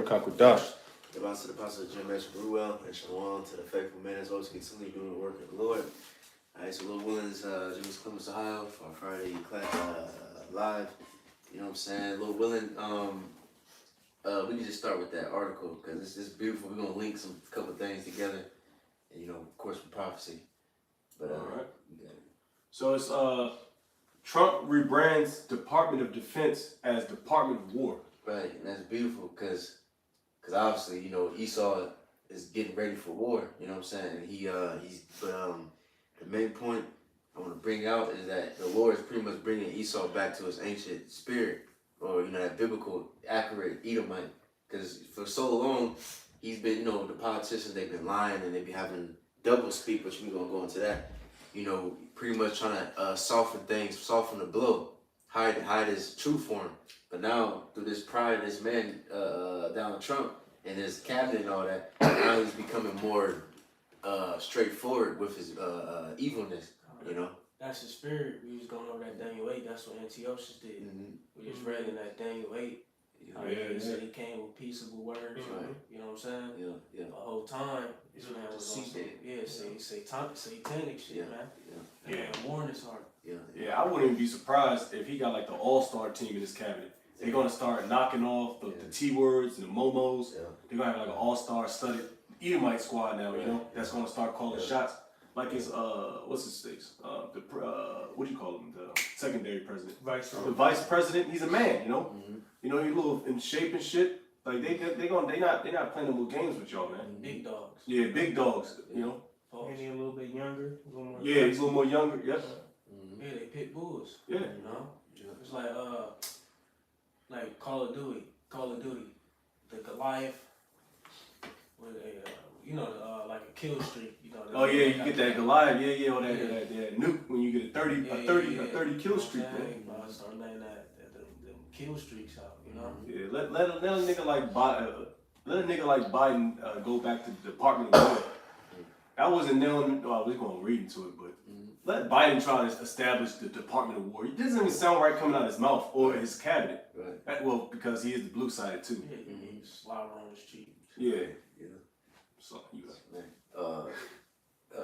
Rakakwadash. The Apostle Jim S. Bruwell and Shalom to the faithful men as always continue doing the work of the Lord. Alright, so Lord willing, Jim's Columbus, Ohio for our Friday class live. You know what I'm saying? Lord willing, we can just start with that article because it's just beautiful. We're gonna link a couple things together, and of course, with prophecy. But all right. So it's Trump rebrands Department of Defense as Department of War. Right, and that's beautiful because obviously Esau is getting ready for war. You know what I'm saying? And the main point I want to bring out is that the Lord is pretty much bringing Esau back to his ancient spirit, or that biblical, accurate Edomite. Because for so long he's been, the politicians, they've been lying and they've been having double speak, which we're gonna go into that. Pretty much trying to soften things, soften the blow, hide his true form. But now through this pride of this man, Donald Trump, and his cabinet and all that, now he's becoming more straightforward with his evilness. That's the spirit. We was going over that Daniel 8. That's what Antiochus did. Mm-hmm. We just read in that Daniel 8. He said he came with peaceable words. Mm-hmm. You know what I'm saying? Yeah. The whole time, this man was on satanic shit, man. Yeah. War in his heart. Yeah, I wouldn't even be surprised if he got like the all-star team in his cabinet. They're gonna start knocking off the T words and the momos. Yeah. They're gonna have like an all-star studded Edomite squad now. That's gonna start calling shots. Like his what's his face? What do you call him? The secondary president. The vice president. He's a man. Mm-hmm. He's a little in shape and shit. Like they not playing no more games with y'all, man. Big dogs. Yeah, big dogs. And he a little bit younger. He's a little more younger. Yep. Mm-hmm. Yeah, they pit bulls. Yeah. It's like Call of Duty, the Goliath, with a like a kill streak. You get that Goliath, or that nuke when you get a 30 kill streak. Start letting them kill streaks out. Yeah, let a nigga like Biden go back to the Department of War. I wasn't knowing. Well, we're gonna read into it, but let Biden try to establish the Department of War. It doesn't even sound right coming out of his mouth or his cabinet. Right. Well, because he is the blue sided too. Yeah, he's slobber on his cheek. Yeah. So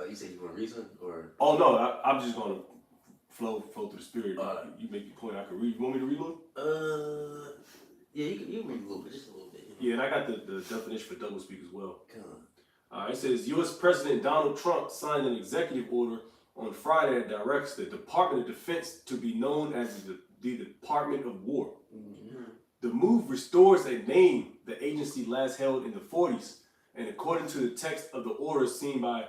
you say you want to read something or? Oh no, I'm just gonna flow through the spirit. You make your point. I can read. You want me to read a little? Yeah, you can read a little bit, just a little bit. Yeah, and I got the definition for doublespeak as well. It says U.S. President Donald Trump signed an executive order on Friday that directs the Department of Defense to be known as the Department of War. Mm-hmm. The move restores a name the agency last held in the 40s, and according to the text of the order seen by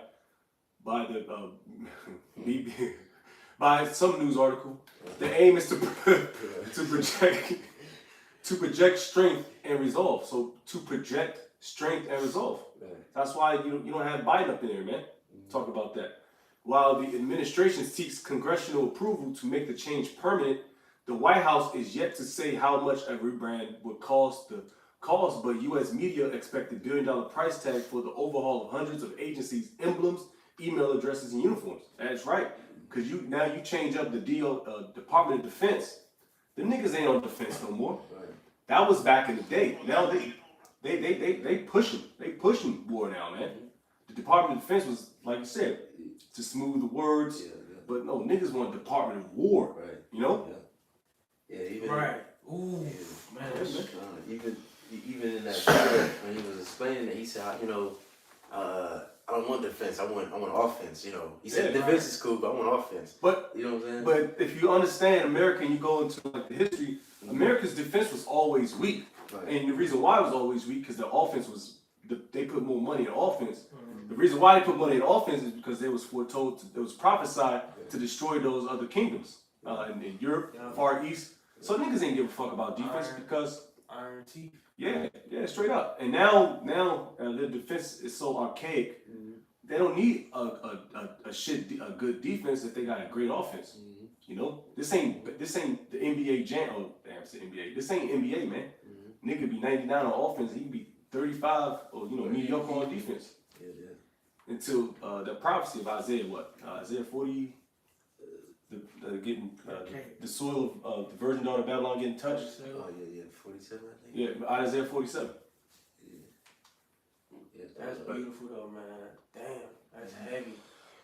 some news article, the aim is to project strength and resolve. So to project strength and resolve. Right. That's why you don't have Biden up in there, man. Mm-hmm. Talk about that. While the administration seeks congressional approval to make the change permanent, the White House is yet to say how much a rebrand would cost, but U.S. media expect $1 billion price tag for the overhaul of hundreds of agencies' emblems, email addresses, and uniforms. That's right, because you change up the Department of Defense. The niggas ain't on defense no more. Right. That was back in the day. Now they pushing war now, man. The Department of Defense was, like you said, to smooth the words, but no, niggas want Department of War, right? Yeah, even right. Ooh, man. Even in that spirit, when he was explaining it, he said, I don't want defense. I want offense. He said defense is cool, but I want offense. But you know what I'm saying? But if you understand America and you go into the history, America's defense was always weak, and the reason why it was always weak because the offense was they put more money in offense. The reason why they put money in offense is because they was foretold, it was prophesied to destroy those other kingdoms in Europe, Far East. So niggas ain't give a fuck about defense because iron teeth. Yeah, straight up. And now the defense is so archaic. Mm-hmm. They don't need a good defense if they got a great offense. Mm-hmm. This ain't the NBA jam. Oh, damn, it's the NBA. This ain't NBA, man. Mm-hmm. Nigga be 99 on offense. He be 35 or mediocre on defense. Yeah. Until the prophecy of Isaiah, Isaiah 40. Getting the soil of the virgin daughter of Babylon getting touched. 47, I think. Yeah, Isaiah 47. That's beautiful though, man. Damn, that's heavy.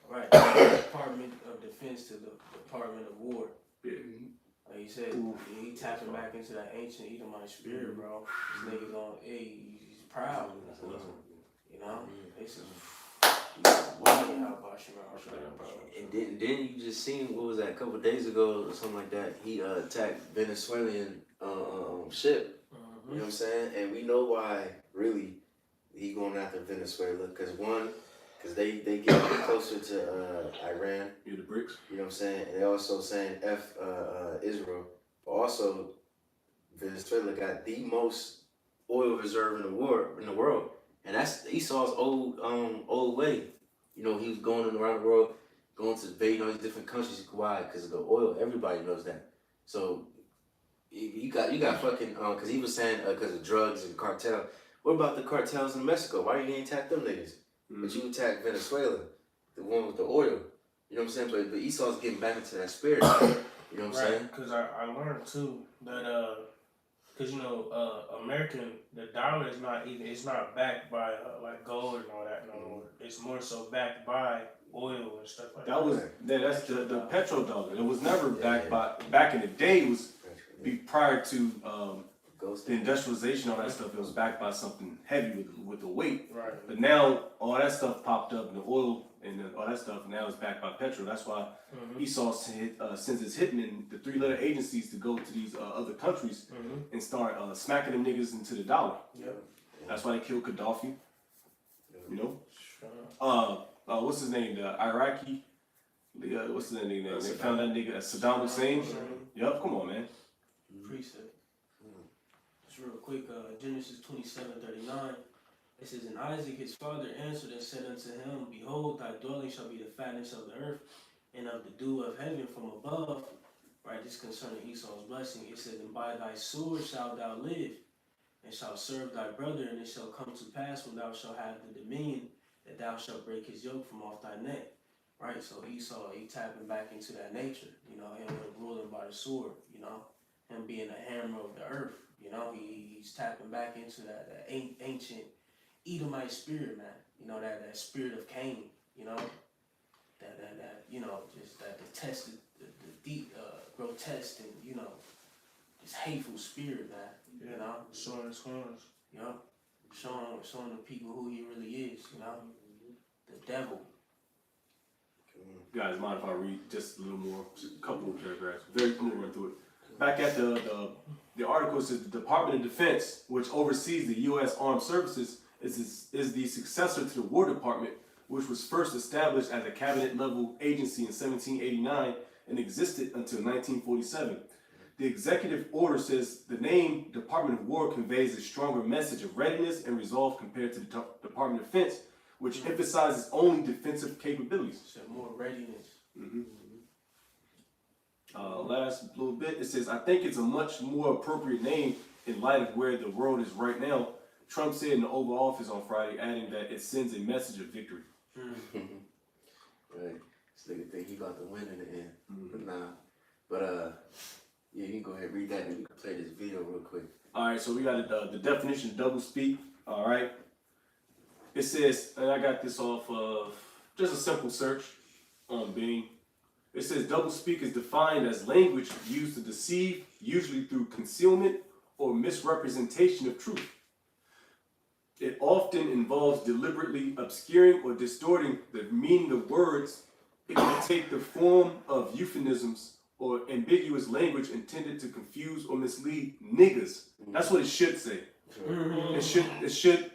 Right, Department of Defense to the Department of War. Yeah. Like you said, he tapping back into that ancient Edomite spirit, bro. This nigga's on, he's proud. You know? This is and then you just seen, what was that, a couple days ago or something like that, he attacked Venezuelan ship. You know what I'm saying? And we know why, really, he going after Venezuela. Because they get closer to Iran. Yeah, the BRICS. You know what I'm saying? And they also saying Israel. But also, Venezuela got the most oil reserve in the world. And that's Esau's old way. You know, he was going around the world, going to invade all these different countries. Why? Because of the oil. Everybody knows that. So you got fucking because he was saying because of drugs and cartel. What about the cartels in Mexico? Why you didn't attack them niggas? But you attacked Venezuela, the one with the oil. You know what I'm saying? But Esau's getting back into that spirit. You know what I'm saying? Because I learned too that because you know the dollar is not even, it's not backed by like gold and all that no more. It's more so backed by oil and stuff like that. That's the petrodollar. It was never backed by, back in the day. It was prior to the industrialization, all that stuff. It was backed by something heavy with the weight. Right. But now all that stuff popped up, and the oil and all that stuff now is backed by petrol. That's why Esau sends his hitmen, the 3-letter agencies, to go to these other countries and start smacking them niggas into the dollar. Yep. That's why they killed Gaddafi. You know. What's his name? The Iraqi. What's his name? They found that nigga Saddam Hussein. Yep. Come on, man. Precept. Just real quick, Genesis 27:39. It says, "And Isaac his father answered and said unto him, Behold, thy dwelling shall be the fatness of the earth, and of the dew of heaven from above." Right, this concerning Esau's blessing. It says, "And by thy sword shalt thou live, and shalt serve thy brother, and it shall come to pass when thou shalt have the dominion, that thou shalt break his yoke from off thy neck." Right, so Esau, he tapping back into that nature, you know, him ruling by the sword, you know, him being the hammer of the earth, you know, he's tapping back into that ancient Edomite spirit, man. You know, that spirit of Cain, you know, that you know, just that detested, the deep, grotesque, and, you know, this hateful spirit, man. You know, Showing his horns. You know, showing the people who he really is. You know, the devil. Guys, mind if I read just a little more, just a couple of paragraphs? I'm gonna run through it. Back at the article, says the Department of Defense, which oversees the U.S. Armed Services, is the successor to the War Department, which was first established as a cabinet-level agency in 1789 and existed until 1947. The executive order says the name Department of War conveys a stronger message of readiness and resolve compared to the Department of Defense, which emphasizes only defensive capabilities. So more readiness. Last little bit, it says, "I think it's a much more appropriate name in light of where the world is right now," Trump said in the Oval Office on Friday, adding that it sends a message of victory. Right. This nigga think he about to win in the end. But nah. But yeah, you can go ahead and read that and we can play this video real quick. Alright, so we got the definition of double speak. Alright. It says, and I got this off of just a simple search on Bing. It says double speak is defined as language used to deceive, usually through concealment or misrepresentation of truth. It often involves deliberately obscuring or distorting the meaning of words. It can take the form of euphemisms or ambiguous language intended to confuse or mislead niggas. That's what it should say. It should.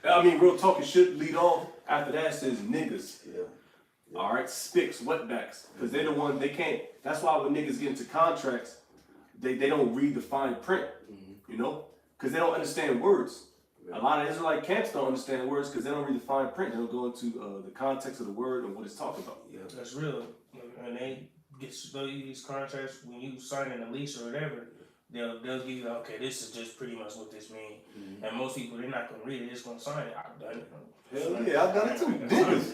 I mean, real talk. It should lead off. After that, it says niggas. All right, spicks, wetbacks, because they're the one they can't. That's why when niggas get into contracts, they don't read the fine print. You know, because they don't understand words. A lot of Israelite camps don't understand words because they don't read the fine print. They don't go into the context of the word and what it's talking about. That's real. And they get these contracts when you sign a lease or whatever. They'll give you, okay, this is just pretty much what this means. And most people, they're not going to read it, they're just going to sign it. I've done it. Hell yeah, I've done it too. Niggas,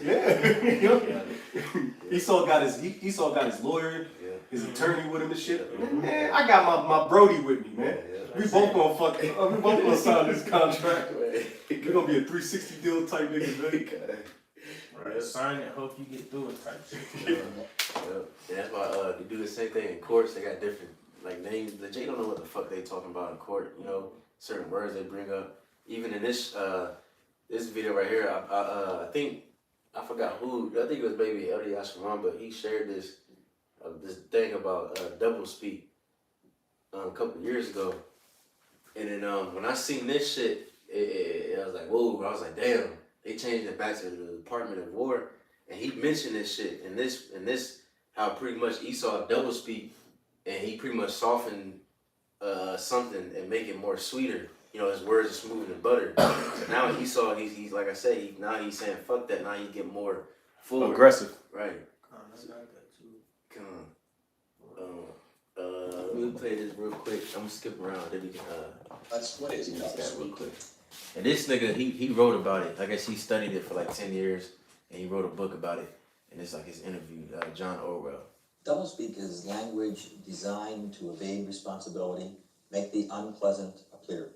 yeah. Esau got his lawyer, his attorney with him and shit. Man, I got my Brody with me, man. We both gonna sign this contract. You're gonna be a 360 deal type nigga, man. Right. Sign it, hope you get through it type shit. And that's why they do the same thing in courts. They got different like names. The J don't know what the fuck they talking about in court. You know, certain words they bring up. Even in this this video right here, I think I forgot who. I think it was maybe Eddie Ashkaran, but he shared this thing about double speak a couple years ago. And then when I seen this shit, I was like, whoa! I was like, damn. They changed it back to the Department of War, and he mentioned this shit and this how pretty much Esau double speak, and he pretty much softened something and make it more sweeter. You know, his words are smoother than butter. So now Esau, he's like I said, now he's saying fuck that. Now he get more full aggressive. Right. Come on. We'll play this real quick. I'm gonna skip around. Then we can That's what is double that real speak. quick. And this nigga, he wrote about it. I guess he studied it for like 10 years, and he wrote a book about it. And it's like his interview, John Orwell. Doublespeak is language designed to evade responsibility, make the unpleasant appear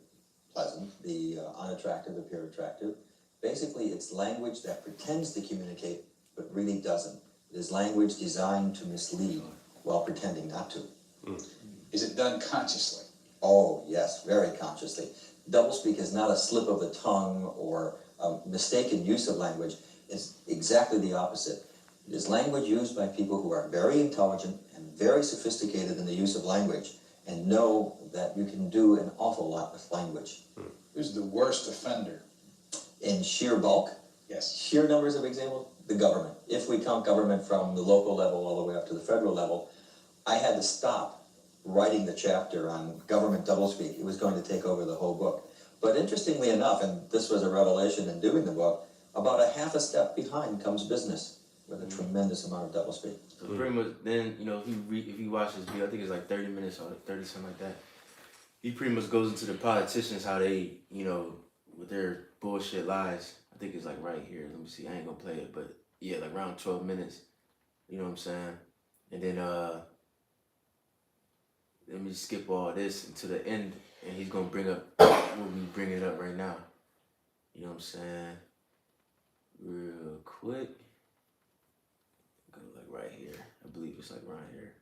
pleasant, the unattractive appear attractive. Basically, it's language that pretends to communicate, but really doesn't. It is language designed to mislead while pretending not to. Is it done consciously? Oh, yes, very consciously. Doublespeak is not a slip of the tongue or a mistaken use of language. It's exactly the opposite. It is language used by people who are very intelligent and very sophisticated in the use of language and know that you can do an awful lot with language. Who's the worst offender? In sheer bulk, Yes. sheer numbers of examples, the government. If we count government from the local level all the way up to the federal level, I had to stop writing the chapter on government doublespeak. It was going to take over the whole book. But interestingly enough, and this was a revelation in doing the book, about a half a step behind comes business with a tremendous amount of doublespeak. So pretty much, then you know, if you watch this video, I think it's like 30 minutes or 30 something like that. He pretty much goes into the politicians how they, you know, with their bullshit lies. I think it's like right here. Let me see. I ain't gonna play it, but yeah, like around 12 minutes. You know what I'm saying? And then let me skip all this to the end, and he's gonna bring up what we bringing up right now. You know what I'm saying? Real quick. Go like right here. I believe it's like right here.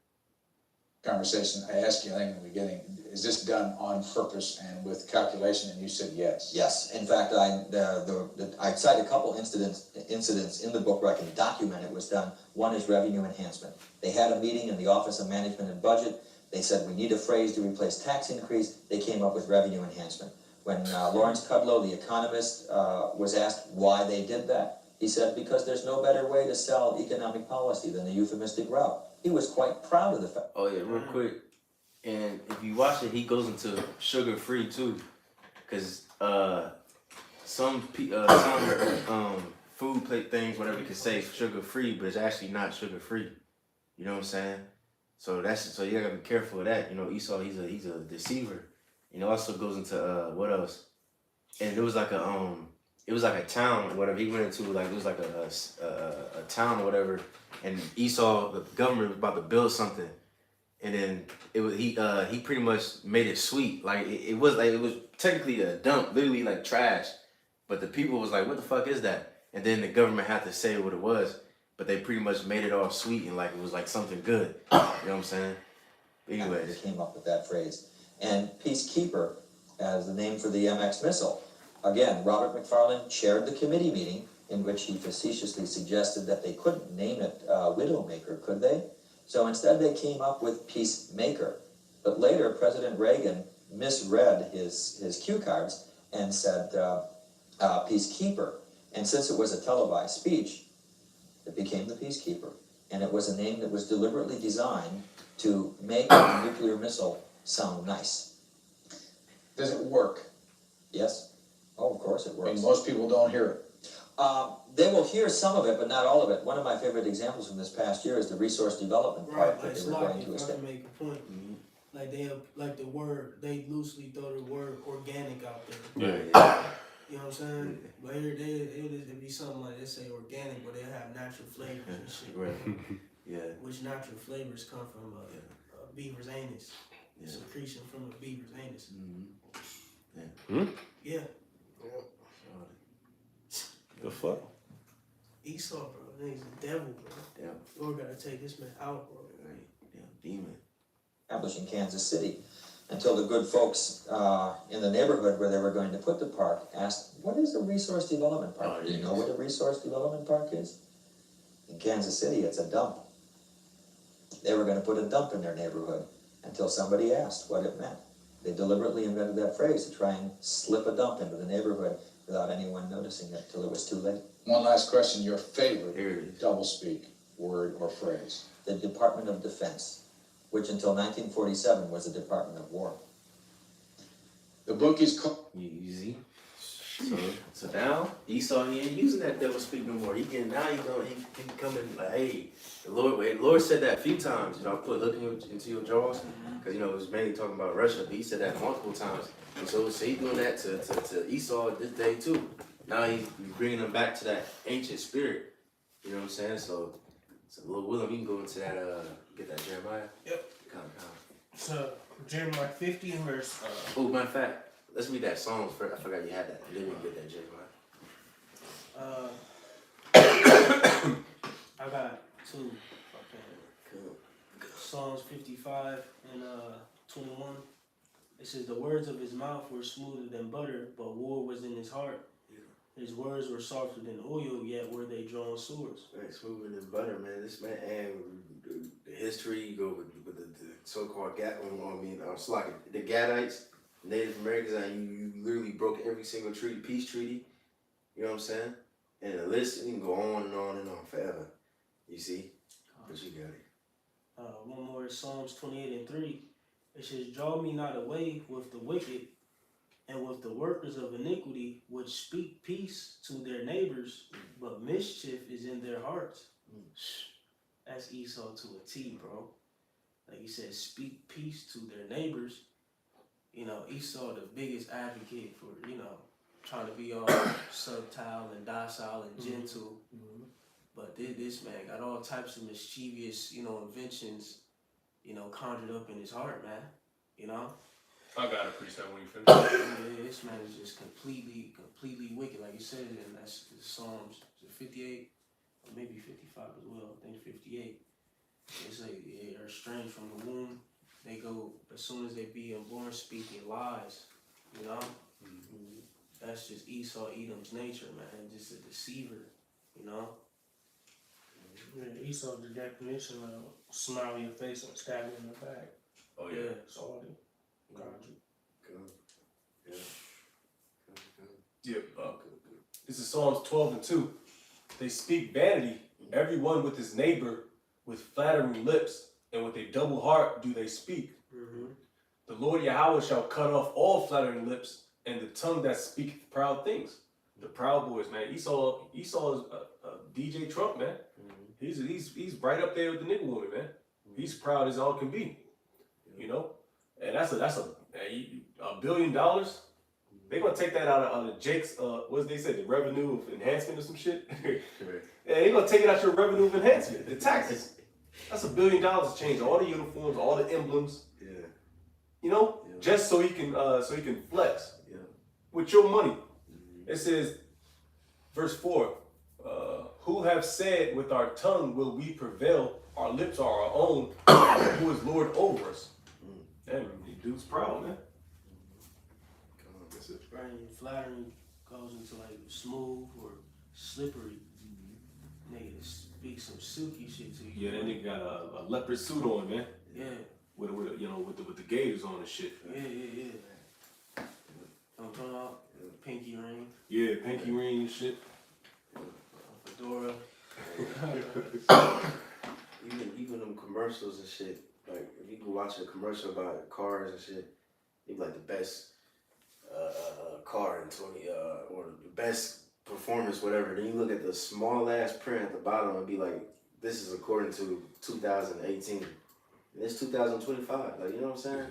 Conversation, I asked you, I think in the beginning, is this done on purpose and with calculation? And you said yes. Yes, in fact, I cite a couple incidents in the book where I can document it was done. One is revenue enhancement. They had a meeting in the Office of Management and Budget. They said, we need a phrase to replace tax increase. They came up with revenue enhancement. When Lawrence Kudlow, the economist, was asked why they did that, he said, because there's no better way to sell economic policy than the euphemistic route. He was quite proud of the fact. Oh yeah, real quick. And if you watch it, he goes into sugar-free too. Because some food plate things, whatever you can say, sugar-free, but it's actually not sugar-free. You know what I'm saying? So you gotta be careful of that. You know, Esau, he's a deceiver. You know, also goes into what else? And it was like a town or whatever he went into. Like it was like a town or whatever. And Esau, the government was about to build something, and then he pretty much made it sweet. Like it was technically a dump, literally like trash. But the people was like, what the fuck is that? And then the government had to say what it was. But they pretty much made it all sweet and like it was like something good. You know what I'm saying? Anyway, They came up with that phrase. And Peacekeeper as the name for the MX missile. Again, Robert McFarland chaired the committee meeting in which he facetiously suggested that they couldn't name it Widowmaker, could they? So instead they came up with Peacemaker. But later President Reagan misread his cue cards and said Peacekeeper. And since it was a televised speech, it became the Peacekeeper. And it was a name that was deliberately designed to make a nuclear missile sound nice. Does it work? Yes? Oh, of course it I works. mean, most people don't hear it. They will hear some of it, but not all of it. One of my favorite examples from this past year is the resource development part Right, that like they were Slock, going to if I extend. can make a point. Like the word, they loosely throw the word organic out there. Yeah. You know what I'm saying? But here it'd be something like they say organic, but they have natural flavors and shit. right. Yeah. Which natural flavors come from a beaver's anus. Yeah. Secretion from a beaver's anus. Mm-hmm. Yeah. All Esau, bro. He's the devil, bro. Damn. Lord gotta take this man out, bro. Right. Damn demon. Established in Kansas City, until the good folks in the neighborhood where they were going to put the park asked, what is a resource development park? Do you know what a resource development park is? In Kansas City, it's a dump. They were going to put a dump in their neighborhood until somebody asked what it meant. They deliberately invented that phrase to try and slip a dump into the neighborhood without anyone noticing it till it was too late. One last question, your Here favorite it is. doublespeak word or phrase? The Department of Defense, which until 1947 was the Department of War. The book is called... You see? So now Esau, he ain't using that devil speak no more. He can coming like, hey, the Lord said that a few times. You know, look into your jaws, because you know it was mainly talking about Russia, but he said that multiple times. And so he's doing that to Esau this day too. Now he's bringing them back to that ancient spirit. You know what I'm saying? So Lord willing, we can go into that. Get that Jeremiah. Yep. Come. So Jeremiah 50 and verse. Oh, matter of fact, let's read that Psalms first. I forgot you had that. Then we can get that Jeremiah. I got two. Okay. Cool. Psalms 55 and 21. It says, the words of his mouth were smoother than butter, but war was in his heart. His words were softer than oil, yet were they drawn swords. Right, smoother than butter, man. This man, and the history, you go with the so-called the Gadites, Native Americans, and you literally broke every single treaty, peace treaty. You know what I'm saying? And the list, you can go on and on and on forever. You see? But you got it. One more is Psalms 28 and 3. It says, draw me not away with the wicked and with the workers of iniquity, which speak peace to their neighbors, but mischief is in their hearts. That's Esau to a T, bro. Like he said, speak peace to their neighbors. You know, Esau the biggest advocate for, you know, trying to be all subtle and docile and gentle. But this man got all types of mischievous, you know, inventions, you know, conjured up in his heart, man. You know? I got a preset when you finish. Yeah, this man is just completely wicked, like you said, and that's the Psalms 58, or maybe 55 as well. I think 58. It's like they are estranged from the womb. They go as soon as they be born, speaking lies. You know, that's just Esau, Edom's nature, man. Just a deceiver. You know. Yeah, Esau, the definition of smile in your face and stab you in the back. Oh, yeah. Salty. Got you. Good. Yeah. Yep. This is Psalms 12 and 2. They speak vanity, everyone with his neighbor, with flattering lips, and with a double heart do they speak. The Lord Yahweh shall cut off all flattering lips, and the tongue that speaketh proud things. The proud boys, man. Esau is DJ Trump, man. He's right up there with the nigga woman, man. He's proud as all can be. You know? And that's $1 billion. They gonna take that out of Jake's what did they say, the revenue of enhancement or some shit. Yeah, they gonna take it out your revenue of enhancement, the taxes. That's $1 billion to change all the uniforms, all the emblems. Yeah. You know, just so he can flex with your money. It says, verse 4. Who have said with our tongue will we prevail? Our lips are our own. Who is Lord over us? Damn, dude's proud, man. That's it. Right, and flattering goes into like smooth or slippery. Nigga speak some silky shit to you. Yeah, that nigga got a leopard suit on, man. Yeah. With the gators on and shit. Yeah. I'm talking about pinky ring, Yeah, pinky ring and shit. fedora. Even them commercials and shit. Like if you go watch a commercial about cars and shit, they be like the best car in 20 or the best performance, whatever. Then you look at the small ass print at the bottom and be like, this is according to 2018. And it's 2025. Like, you know what I'm saying?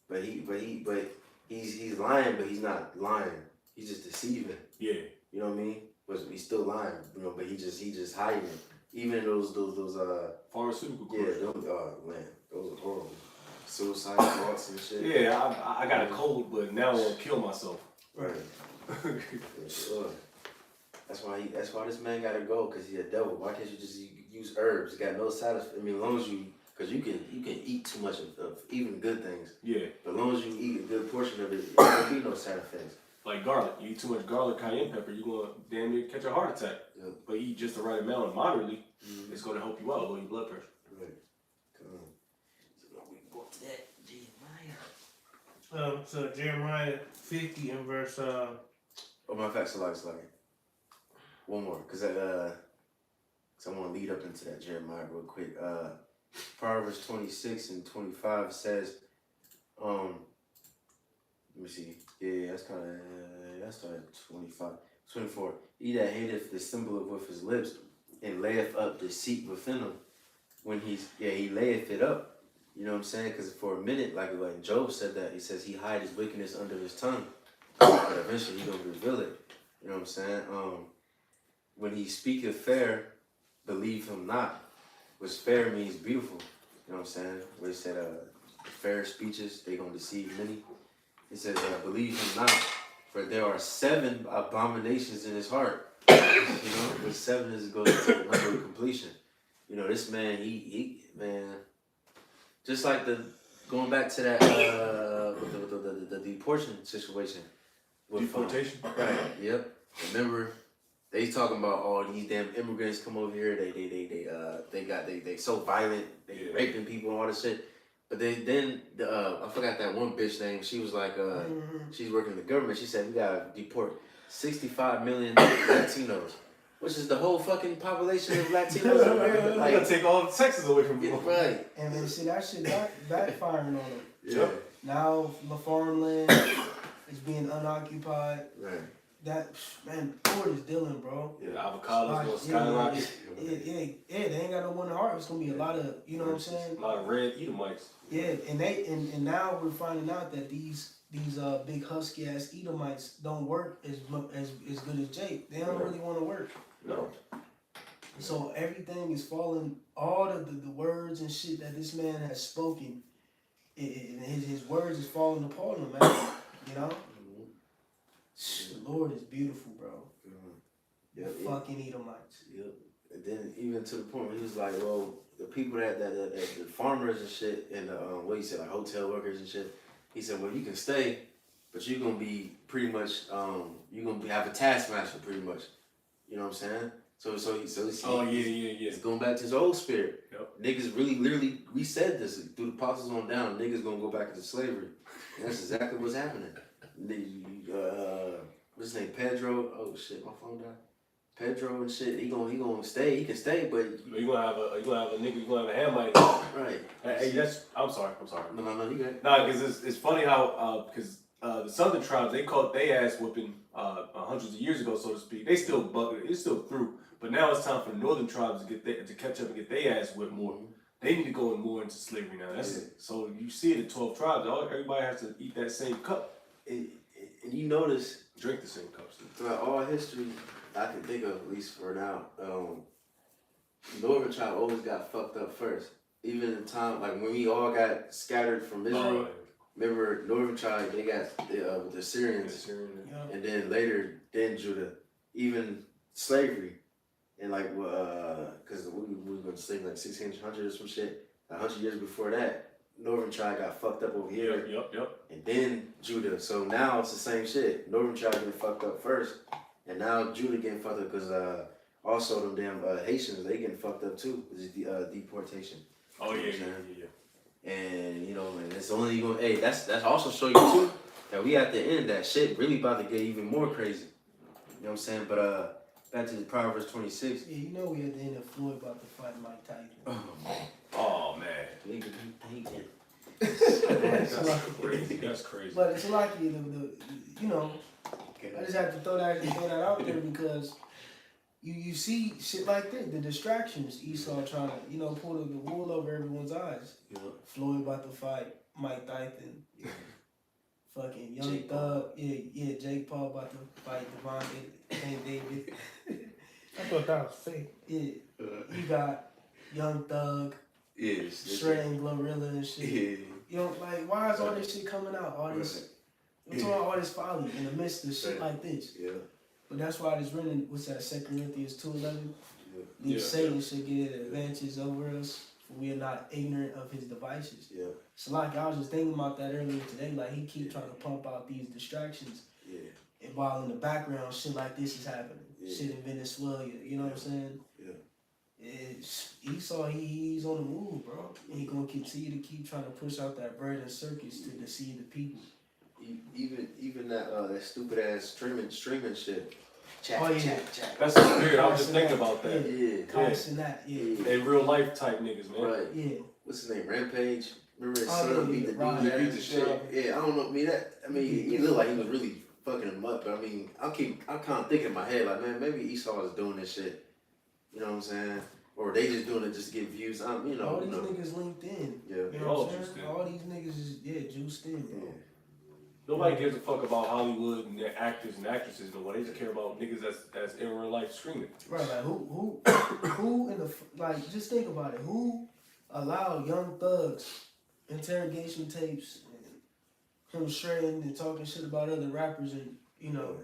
But he's lying, but he's not lying. He's just deceiving. Yeah. You know what I mean? But he's still lying, you know, but he just hiding it. Even in those Pharmaceutical yeah, commercials. those are horrible. Suicide thoughts and shit. Yeah, I got a cold, but now I won't kill myself. Right. Sure. That's why this man gotta go, cause he's a devil. Why can't you just use herbs? It got no side effects. I mean, as long as cause you can eat too much of even good things. Yeah. But as long as you eat a good portion of it, there won't be no side effects. Like garlic. You eat too much garlic, cayenne pepper, you're gonna damn near catch a heart attack. Yep. But eat just the right amount moderately, it's gonna help you out, lower your blood pressure. Right. Come on. So we can go to that Jeremiah. So Jeremiah 50 and verse Oh, my facts are like one more, cause I want to lead up into that Jeremiah real quick. Proverbs 26 and 25 says, let me see. Yeah, that's kind of that's 25, 24. He that hateth the symbol with his lips and layeth up deceit within him, when he layeth it up. You know what I'm saying? Because for a minute, like Job said that, he says he hide his wickedness under his tongue, but eventually he gonna reveal it. You know what I'm saying? When he speaketh fair, believe him not. Which fair means beautiful. You know what I'm saying? Where he said fair speeches, they gonna deceive many. He says, believe him not, for there are 7 abominations in his heart. You know, with 7 is goes to the number of completion. You know, this man, he man, just like going back to that with the deportation situation. Deportation? Right. Yep. Remember, they talking about all these damn immigrants come over here. They so violent. They raping people and all this shit. But then I forgot that one bitch name. She was like, she's working in the government. She said we gotta deport 65 million Latinos, which is the whole fucking population of Latinos in America. Like, gotta take all the Texas away from you. Right. And then see that shit backfiring on them. Yeah. Now the farmland is being unoccupied. Right. That man, Ford is dealing, bro. Yeah, avocados gonna skyrocket. Yeah, they ain't got no one to harvest. It's gonna be a lot of, you know what I'm saying? A lot of red Edomites. Yeah, and now we're finding out that these big husky ass Edomites don't work as good as Jake. They don't really want to work. No. So everything is falling. All the words and shit that this man has spoken, his words is falling apart on him, man. You know. The Lord is beautiful, bro. Yeah, fucking Edomites. Yep. And then even to the point where he was like, well, the people that the farmers and shit and the what he said, like hotel workers and shit, he said, well, you can stay, but you're gonna be pretty much have a taskmaster pretty much. You know what I'm saying? So it's going back to his old spirit. Yep. Niggas really literally, we said this through the apostles on down, niggas gonna go back into slavery. And that's exactly what's happening. What's his name? Pedro. Oh shit, my phone died. Pedro and shit. He gonna stay. He can stay, but you gonna have a nigga. You gonna have a Hamite. Right. Hey, I'm sorry. No, you got it. Nah, because it's funny how because the Southern tribes they caught their ass whooping hundreds of years ago, so to speak. They still bugging. It's still through. But now it's time for the Northern tribes to catch up and get their ass whipped more. They need to go more into slavery now. So you see it in 12 tribes. Everybody has to eat that same cup. And you notice, drink the same cups. Throughout all history, I can think of, at least for now, Northern tribe always got fucked up first. Even in time, like when we all got scattered from Israel, remember Northern tribe, they got the Syrians, and then later, Judah, even slavery. And like, because we were going to slave like 1600 or some shit, 100 years before that, Northern tribe got fucked up over here. Yep. And then Judah. So now it's the same shit. Northern tribe getting fucked up first. And now Judah getting fucked up because also them damn Haitians, they getting fucked up too. It's deportation. Oh, yeah. And, you know, man, it's only going to, hey, that's also show you too that we at the end, that shit really about to get even more crazy. You know what I'm saying? But, back to the Proverbs 26. Yeah, you know we at the end of Floyd about to fight Mike Tyson. Oh man. Nigga, you thinking. That's crazy. But it's lucky, you know, I just have to throw that out there because you see shit like that, the distractions, Esau trying to, you know, pull the wool over everyone's eyes. Yeah. Floyd about to fight Mike Tyson. Fucking Young Thug. Yeah, Jake Paul about to fight Devon David. I thought that was fake. Yeah. You got Young Thug, Shred, Glorilla and shit. Yeah. You know, like, why is all this shit coming out? All this, I'm talking about all this folly in the midst of shit like this. Yeah. But that's why it's written, what's that, 2 Corinthians 2:11? Yeah. Satan should get advantages over us, for we are not ignorant of his devices. Yeah. So like I was just thinking about that earlier today, like he keep trying to pump out these distractions. Yeah. And while in the background shit like this is happening. Yeah. Shit in Venezuela, you know what I'm saying? Yeah. Esau, he's on the move, bro. And he gonna continue to keep trying to push out that bread and circus to deceive the people. Even that stupid ass streaming shit. Chat. That's the spirit. I was just thinking about that. Yeah. Constant that, yeah. They real life type niggas, man. Right. Yeah. What's his name? Rampage. Remember his Oh, son yeah, beat the right. dude He beat ass the and shit shit. Yeah, I don't know. I mean, he looked like he was really fucking him up. But I mean, I'm kind of thinking in my head like, man, maybe Esau is doing this shit. You know what I'm saying? Or they just doing it just to get views. All these niggas linked in. Yeah. You know what I'm saying? All these niggas is juiced in, bro. Yeah. Nobody gives a fuck about Hollywood and their actors and actresses, but they just care about niggas that's in real life streaming. Right, like who in the, like, just think about it. Who allowed Young Thug's interrogation tapes and him shredding and talking shit about other rappers and, you know,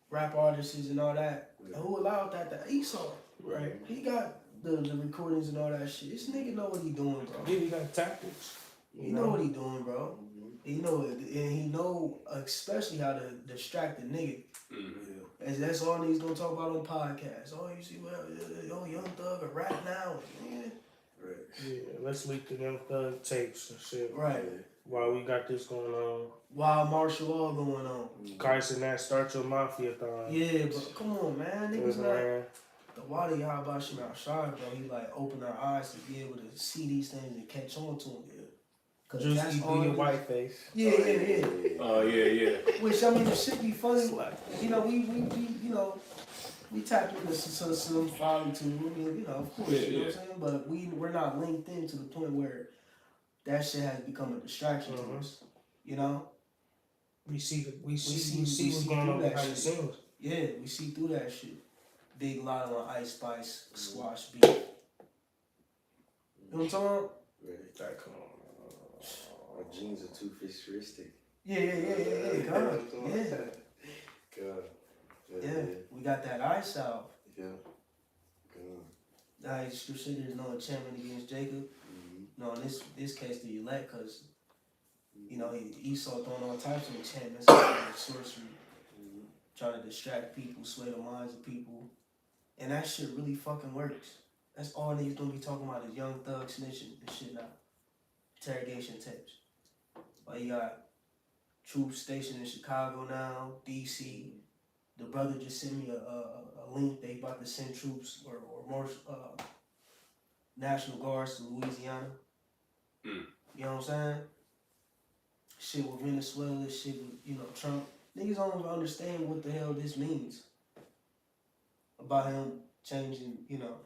rap artists and all that? And who allowed that to Esau? Right. He got the recordings and all that shit. This nigga know what he doing, bro. Yeah, he got tactics. He know what he doing, bro. He know it, and he know especially how to distract the nigga. Mm-hmm. And that's all niggas gonna talk about on podcasts. Oh, you see, well, Young Thug a rap now. Yeah. Right. Yeah, let's leak the Young Thug tapes and shit. Right. While we got this going on. Wild martial law going on. Carson, that start your mafia thon. Yeah, but come on, man. Niggas not. The water y'all about Shimon Shard, bro, he like opened our eyes to be able to see these things and catch on to them. Just eat through your white face. Yeah. Oh, yeah. Which, I mean, it should be funny. You know, we you know, we tap into some folly too. I mean, you know, of course, you know what I'm saying? But we're not linked in to the point where that shit has become a distraction to us. You know? We see what's going on behind the scenes. Yeah, we see through that shit. Big Lotto on Ice Spice, squash beef. You know what I'm talking about? Right. Come on. Our genes are too futuristic. Yeah. God. Yeah. God. Yeah. We got that eye salve. Yeah. God. Now, scripture there's no enchantment against Jacob. No, in this case, the elect, because, you know, Esau throwing all types of enchantments, sorcery, trying to distract people, sway the minds of people. And that shit really fucking works. That's all niggas gonna be talking about is Young Thug snitching and shit now. Interrogation tapes. But you got troops stationed in Chicago now, DC. The brother just sent me a link. They about to send troops or more National Guards to Louisiana. You know what I'm saying? Shit with Venezuela, shit with, you know, Trump. Niggas don't even understand what the hell this means. About him changing, you know.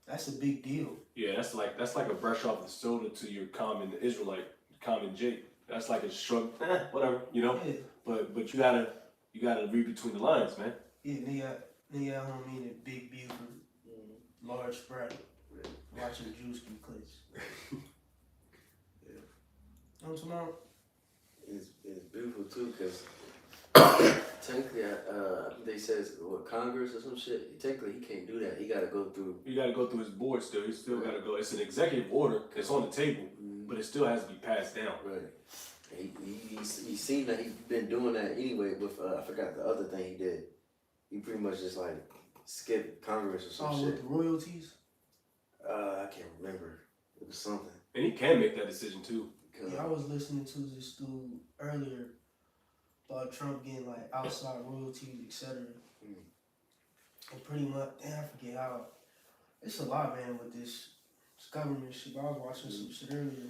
That's a big deal. Yeah, that's like a brush off the shoulder to your common Israelite, common Jake. That's like a shrug, whatever, you know. Yeah. But you gotta read between the lines, man. Yeah, nigga at home eating big Buford, large Sprite, watching juice be clips. Yeah. You know what I'm talking about? It's beautiful too, cause technically, they says Congress or some shit. Technically, he can't do that. He gotta go through. You gotta go through his board still. He still gotta go. It's an executive order. It's on the table, but it still has to be passed down. Right. He seemed that he's been doing that anyway. With I forgot the other thing he did. He pretty much just like skipped Congress or some shit. With the royalties. I can't remember. It was something. And he can make that decision too. Yeah, I was listening to this dude earlier about Trump getting like outside royalties, etc. And pretty much, I forget how. It's a lot, man, with this government shit. I was watching some shit earlier.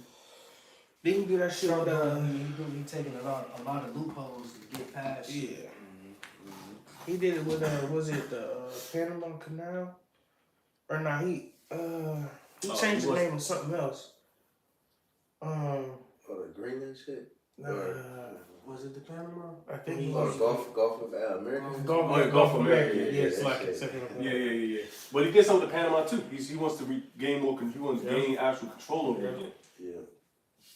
Didn't he do that shit Trump, with he taking a lot of loopholes to get past. Yeah. He did it with was it the Panama Canal? Or not? He changed the name of something else. The Greenland shit. Was it the Panama? I think he Oh, was the Gulf of America. Gulf of America. Yeah, Yes. Yeah. But he gets over to Panama too. He wants to gain more control. He wants to gain actual control over it again. Yeah.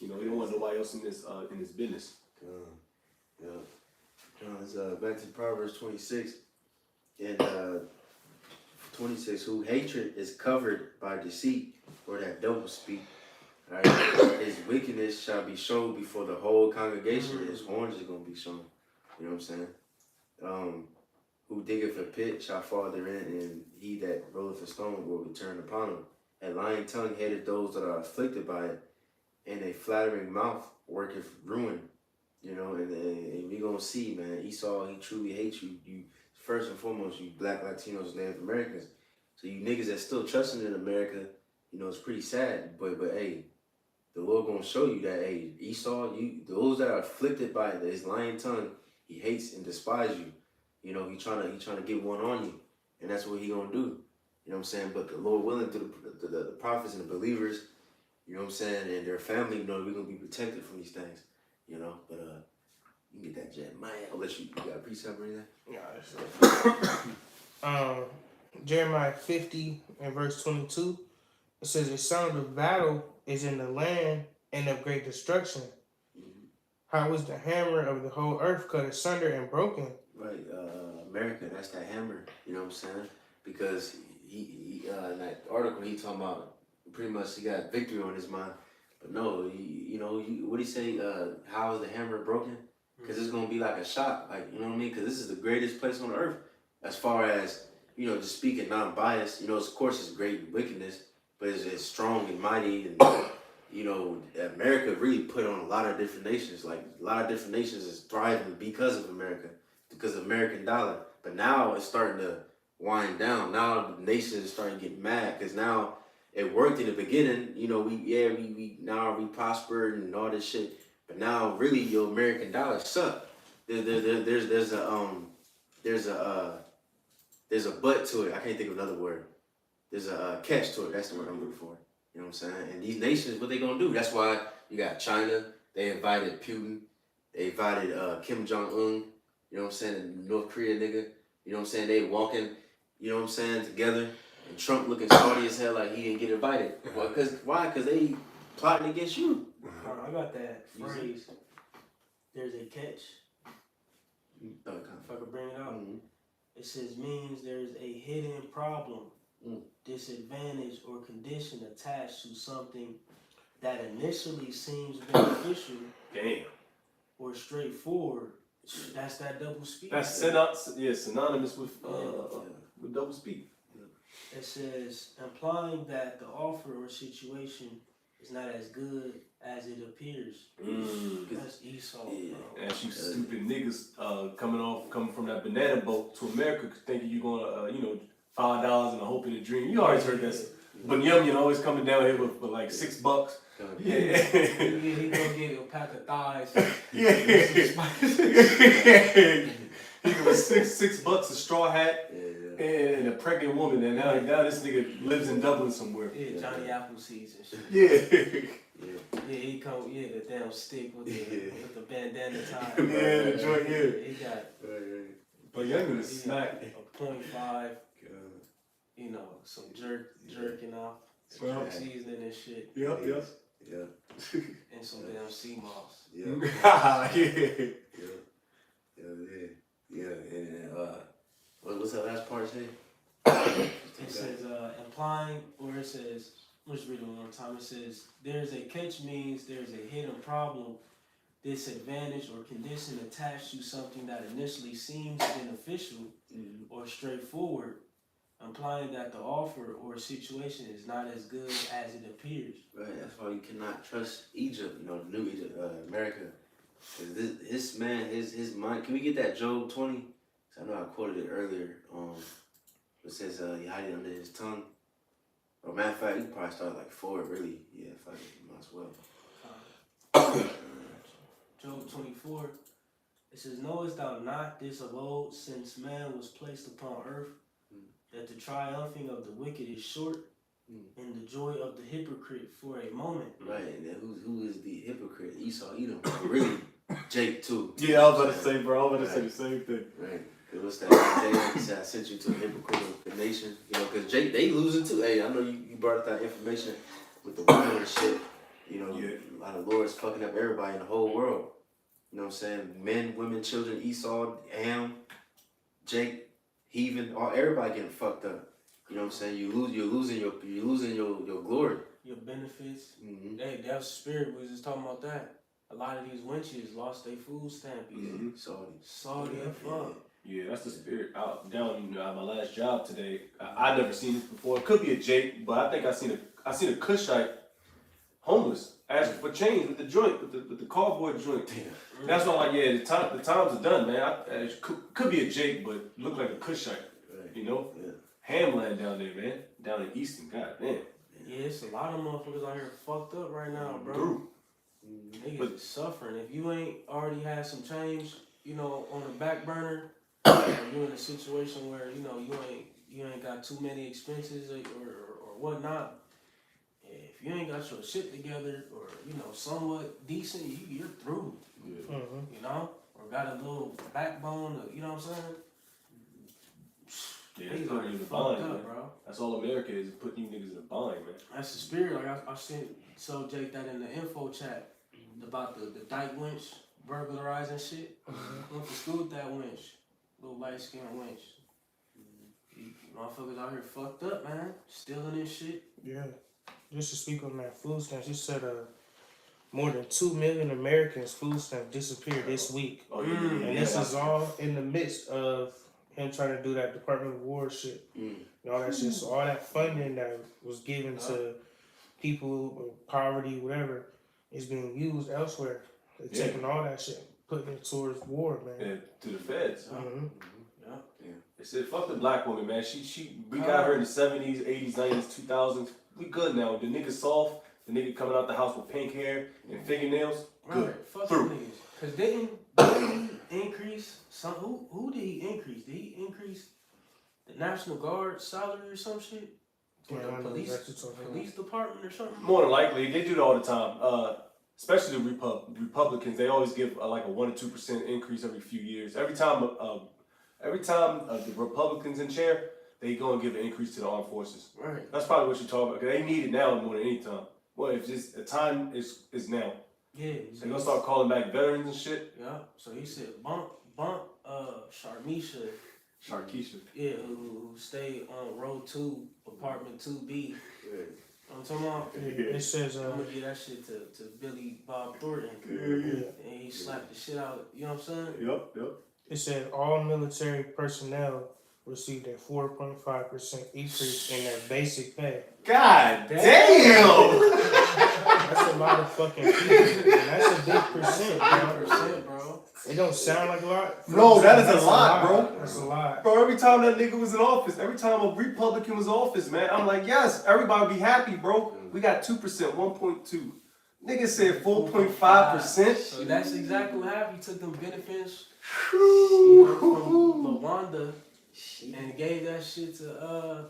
You know, he don't want nobody else in this business. Yeah. It's back to Proverbs 26 and 26. Who hatred is covered by deceit or that double speak. All right, his wickedness shall be shown before the whole congregation. His horns are gonna be shown. You know what I'm saying? Who diggeth a pit shall fall therein, and he that rolleth a stone will return upon him. A lying tongue hateth those that are afflicted by it, and a flattering mouth worketh ruin. You know, and we gonna see, man. Esau, he truly hates you. You first and foremost, you Black, Latinos, Native Americans. So you niggas that still trusting in America, you know, it's pretty sad. But hey, the Lord gonna show you that, hey, Esau, those that are afflicted by his lying tongue, he hates and despises you. You know, he trying to get one on you, and that's what he gonna do. You know what I'm saying? But the Lord willing, through the prophets and the believers, you know what I'm saying, and their family, you know, we're gonna be protected from these things. You know, but you can get that Jeremiah. Unless you got a precept or anything. Yeah. Jeremiah 50 and verse 22. It says, "The sound of battle is in the land and of great destruction. How is the hammer of the whole earth cut asunder and broken?" Right, America, that's that hammer. You know what I'm saying? Because he in that article he talking about pretty much he got victory on his mind. But no, what he say? How is the hammer broken? Because it's gonna be like a shock, like, you know what I mean? Because this is the greatest place on earth, as far as, you know, just speaking non-biased. You know, of course, it's great wickedness, but it's strong and mighty, and you know, America really put on a lot of different nations. Like a lot of different nations is thriving because of America, because of American dollar. But now it's starting to wind down. Now the nations is starting to get mad because now. It worked in the beginning, you know. We now we prospered and all this shit, but now really your American dollar suck. There's a butt to it. I can't think of another word. There's a catch to it. That's the word I'm looking for. You know what I'm saying? And these nations, what they gonna do? That's why you got China. They invited Putin. They invited Kim Jong-un. You know what I'm saying? North Korea nigga. You know what I'm saying? They walking. You know what I'm saying? Together. And Trump looking salty as hell like he didn't get invited. Well, why? Because they plotting against you. I got that phrase. There's a catch. If I could bring it out. It says means there's a hidden problem, disadvantage, or condition attached to something that initially seems beneficial or straightforward. That's that double speak. That's synonymous with double speak. It says, implying that the offer or situation is not as good as it appears. That's Esau, bro. And you stupid niggas coming from that banana boat to America thinking you're gonna, $5 and a hope and a dream. You always heard that. Bunyan always coming down here with like $6. Yeah. He gonna get a pack of thighs. Yeah. He gave us $6, a straw hat, and a pregnant woman. And now this nigga lives in Dublin somewhere. Yeah, Johnny Appleseeds and shit. Yeah. Yeah, he come. Yeah, the damn stick with the bandana tie. Yeah, the joint. Yeah. He got. But y'all gonna smack a 0.5. You know, some jerking off, some seasoning and shit. Yep. And some damn sea moss. What's that last part say? It says implying, or it says, let's read it one more time. It says there's a catch means there's a hidden problem, disadvantage, or condition attached to something that initially seems beneficial or straightforward, implying that the offer or situation is not as good as it appears. Right, that's why you cannot trust Egypt, the new Egypt, America. Cause his mind. Can we get that Job 20? I know I quoted it earlier. It says he hide it under his tongue. Or matter of fact, you can probably start like 4, really. Yeah, fuck it, might as well. Job 24. It says, knowest thou not this of old, since man was placed upon earth, that the triumphing of the wicked is short, and the joy of the hypocrite for a moment. Right, and then who is the hypocrite? Esau, Edom. Really, Jake too. Yeah, I was about to say, bro. I was about to say the same thing. Right. Cause what's that? Isaiah, he said, I sent you to a hypocrite of the nation. Cause Jake, they losing too. Hey, I know you brought up that information with the women and shit. A lot of lords fucking up everybody in the whole world. You know what I'm saying? Men, women, children, Esau, Ham, Jake, Heathen, everybody getting fucked up. You know what I'm saying? You're losing your glory. Your benefits. Mm-hmm. That was spirit. We was just talking about that. A lot of these wenches lost their food stamps. Mm-hmm. Salty as fuck. Yeah, that's the spirit. Down at my last job today, I never seen this before. It could be a Jake, but I think I seen a Cushite homeless asking for change with the joint, with the cardboard joint. Damn. That's why I'm like, yeah, the times are done, man. It could be a Jake, but look like a Cushite, you know? Yeah. Hamland down there, man. Down in Easton, god damn. Yeah, it's a lot of motherfuckers out here fucked up right now, bro. True. Niggas is suffering. If you ain't already had some change, you know, on the back burner, or you in a situation where, you know, you ain't got too many expenses or whatnot, if you ain't got your shit together or, you know, somewhat decent, you're through. Yeah. You know? Or got a little backbone, you know what I'm saying? Yeah, Niggas it's are putting you in a fucked bind, up, man. bro. That's all America is putting you niggas in a bind, man. That's the spirit. Like I sent Jake that in the info chat about the dyke winch burglarizing shit. Went to school with that winch, little light skinned winch. Motherfuckers out here fucked up, man, stealing this shit. Yeah. Just to speak on that food stamps, you said more than 2 million Americans' food stamps disappeared this week. Oh, yeah, And this is all in the midst of him trying to do that Department of War shit. And all that shit. So all that funding that was given to people with poverty, whatever, is being used elsewhere. They're taking all that shit, putting it towards war, man. Yeah, to the feds. Mm-hmm. They said, fuck the black woman, man. We got her in the 70s, 80s, 90s, 2000s. We good now. The nigga soft, the nigga coming out the house with pink hair and fingernails, good. Right, fuck Through. them niggas. Cause didn't he increase some? Who did he increase? Did he increase the National Guard salary or some shit? Or Yeah, the I know police exactly what you're talking police department or something? More than likely, they do it all the time. Especially the Republicans, they always give like a 1 or 2% increase every few years. Every time the Republicans in chair, they go and give an increase to the armed forces. Right. That's probably what you're talking about. 'Cause they need it now more than any time. Well, if just the time is now. Yeah. They're gonna start calling back veterans and shit. Yeah. So he said bump Sharmisha. Sharkeisha. Yeah, who stayed on row 2, apartment 2B. I'm talking about. It says, I'm gonna give that shit to Billy Bob Thornton. Yeah. And he slapped the shit out. You know what I'm saying? Yep. it said all military personnel received a 4.5% increase in their basic pay. God damn! That's a lot of fucking people. And that's a big percent, bro. Bro. It don't sound like a lot. No, that is That's a lot, bro. That's a lot. Bro, every time that nigga was in office, every time a Republican was in office, man, I'm like, yes, everybody be happy, bro. We got 2%, 1.2. Nigga said 4.5%. So that's exactly what happened. He took them benefits from Rwanda and gave that shit to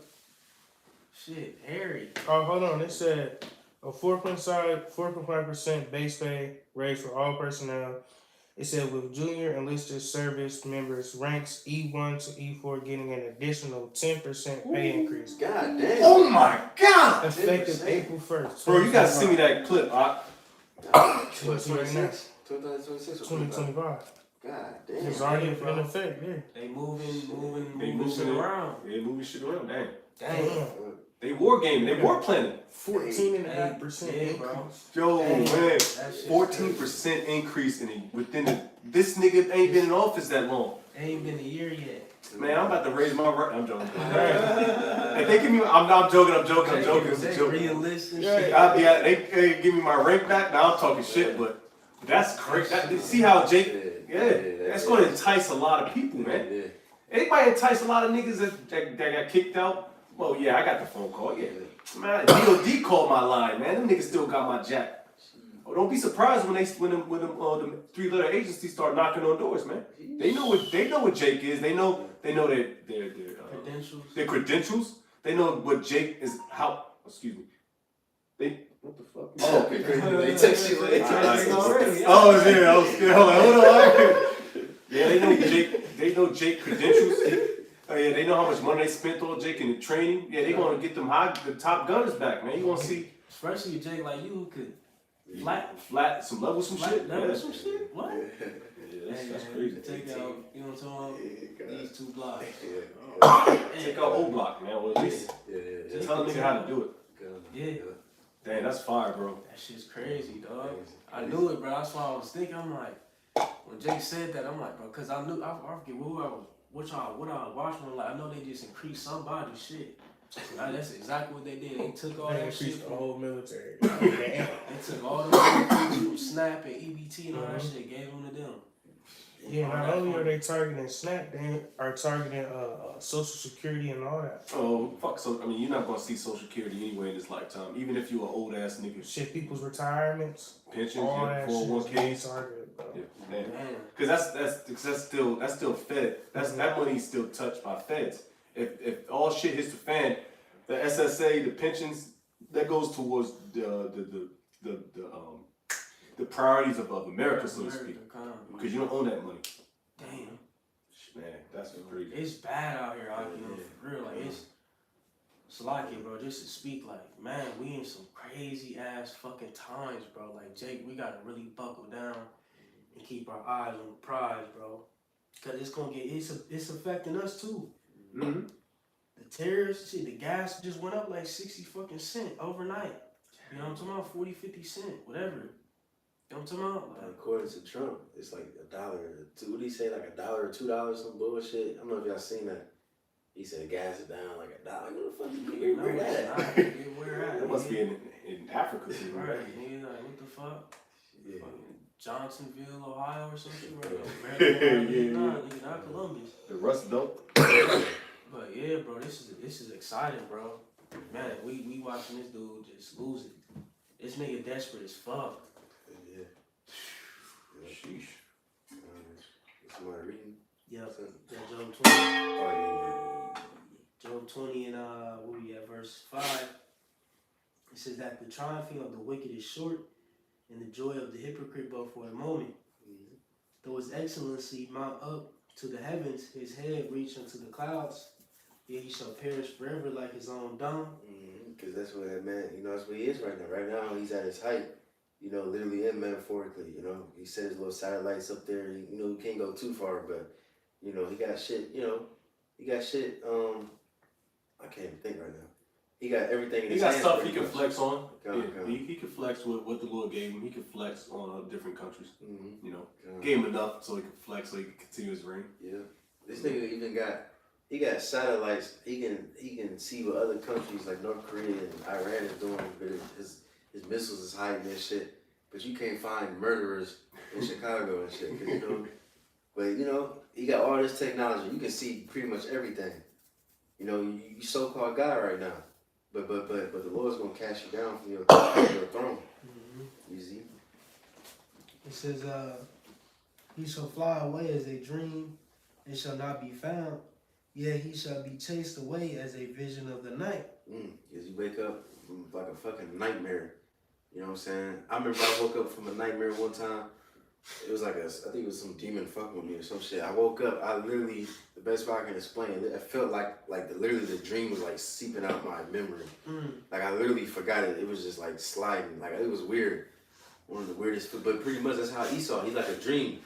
Harry. Oh, hold on. It said a 4.5% base pay raise for all personnel. It said with junior enlisted service members ranks E1 to E4 getting an additional 10% pay increase. God damn. Oh my God! Effective 10%. April 1st. Bro, you gotta send me that clip. 2026? 2026 or 2025. God damn. It's already in effect, yeah. They moving it. shit around. Yeah, moving shit around. Damn. Damn. They war gaming. They war planning. 14.5% Yeah, bro. increase. Yo, Damn. man. That shit's 14% increase this nigga ain't been in office that long. Ain't been a year yet. Man, I'm about to raise my rent. I'm joking. If they give me, I'm joking. It's a They joke. realistic Yeah. shit. They give me my rank back. Now I'm talking shit, but that's crazy. See how Jake? Yeah, that's going to entice a lot of people, man. Anybody entice a lot of niggas that got kicked out? Well, yeah, I got the phone call. Yeah, man, DOD called my line, man. Them niggas still got my jack. Oh, don't be surprised when them 3-letter agencies start knocking on doors, man. They know what Jake is. They know their Credentials. their credentials. They know what Jake is. How? Excuse me. What the fuck? Oh, okay, crazy. They text you later. Oh yeah, I was scared. Hold on. Yeah, they know Jake. They know Jake credentials. Oh yeah, they know how much money they spent on Jake in the training. Yeah, they gonna get the top gunners back, man. You gonna see? Especially a Jake like you who could Flat, some level, some shit. Level some shit? What? Yeah, that's crazy. Take out, you know what I'm talking about? These 2 blocks. Take out O Block, man. Or at least tell a nigga how to do it. Yeah. Damn, that's fire, bro. That shit's crazy, dog. I knew it, bro. That's why I was thinking. I'm like, when Jake said that, I'm like, bro, because I forget what I watched when, like, I know they just increased somebody's shit. That's exactly what they did. They took all that shit the from whole military. They took all the shit from Snap and EBT and all that shit, gave them to them. Yeah, not only are they targeting Snap, they are targeting Social Security and all that. Oh, fuck. So, I mean, you're not going to see Social Security anyway in this lifetime. Even if you're an old ass nigga. Shit, people's retirements, Pensions, all that 401ks. shit targeted, bro. Yeah, man. Because that's still fed. That money's still touched by feds. If all shit hits the fan, the SSA, the pensions, that goes towards the priorities of America, so to speak. Because you don't own that money. Damn. Man, that's crazy. It's bad out here, for real. Like, it's like it, bro. Just to speak, like, man, we in some crazy ass fucking times, bro. Like, Jake, we gotta really buckle down and keep our eyes on the prize, bro. Cause it's affecting us too. Mm-hmm. The tariffs, shit, the gas just went up like 60 fucking cent overnight. You know what I'm talking about? 40, 50 cent, whatever. You know what I'm talking about? Like, according to Trump, it's like $1 or $2. What did he say? Like $1 or $2, some bullshit. I don't know if y'all seen that. He said gas is down like $1. Like, what the fuck you no, where that at? Where at? That must be in Africa too, Right, right? nigga, like, what the fuck? Yeah. Fucking Johnsonville, Ohio or some shit, right? Yeah. Nah, nigga, not Columbus. The Rust Belt. But yeah, bro, this is exciting, bro. Man, we watching this dude just lose it. This nigga desperate as fuck. Yeah. Sheesh. Somebody reading? Yep. Yeah, Job 20. Oh, yeah. Job 20 and what we at, verse 5. It says that the triumphing of the wicked is short, and the joy of the hypocrite but for a moment. Mm-hmm. Though his excellency mount up to the heavens, his head reach unto the clouds, yet he shall perish forever like his own dung. Because that's what that man, that's what he is right now. Right now, he's at his height, literally and metaphorically, He set his little satellites up there. He can't go too far, but, he got shit, I can't even think right now. He got everything in his hands. He got stuff he can flex on. Go. He can flex with what the Lord gave him. He can flex on different countries. Mm-hmm. Gave him enough so he can flex, so he can continue his reign. Yeah. This nigga even got satellites. He can see what other countries like North Korea and Iran is doing, but his missiles is hiding and shit. But you can't find murderers in Chicago and shit, But he got all this technology. You can see pretty much everything. You so-called God right now. But the Lord's gonna cast you down from your throne. Mm-hmm. You see? It says, he shall fly away as a dream, and shall not be found. Yet he shall be chased away as a vision of the night. As you wake up from like a fucking nightmare. You know what I'm saying? I remember I woke up from a nightmare one time. It was like I think it was some demon fucking with me or some shit. I woke up, I literally, the best way I can explain it, I felt like literally the dream was like seeping out my memory. Like I literally forgot it. It was just like sliding. Like it was weird. One of the weirdest, but pretty much that's how Esau, he's like a dream.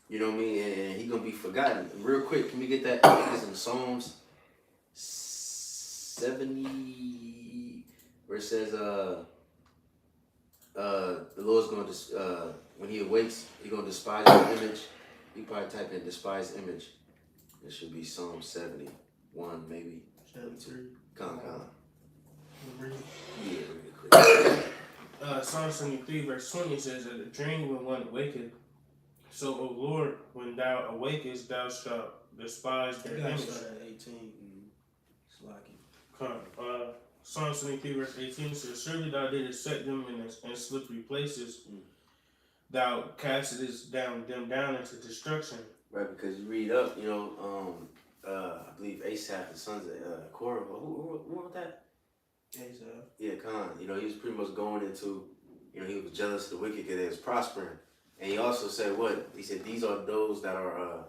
You know what I mean? And he gonna be forgotten. And real quick, can we get that? I think it's in Psalms 70, where it says, the Lord's gonna when he awakes, he gonna despise his image. You probably type in despise image. It should be Psalm 71, maybe. 73. Con. Read it. Yeah, really quick. Psalm 73 verse 20 says that a dream when one awaketh. So, O Lord, when thou awakest, thou shalt despise their You gotta image. start at 18. It's like it. Con. Psalm 73 verse 18 says, surely thou didst set them in slippery places. Thou castest them down into destruction. Right, because you read up, I believe Asaph, the sons of Korah, who wrote that? Asaph. Yeah, Khan. He was pretty much going into, he was jealous of the wicked because they was prospering. And he also said what? He said, these are those that are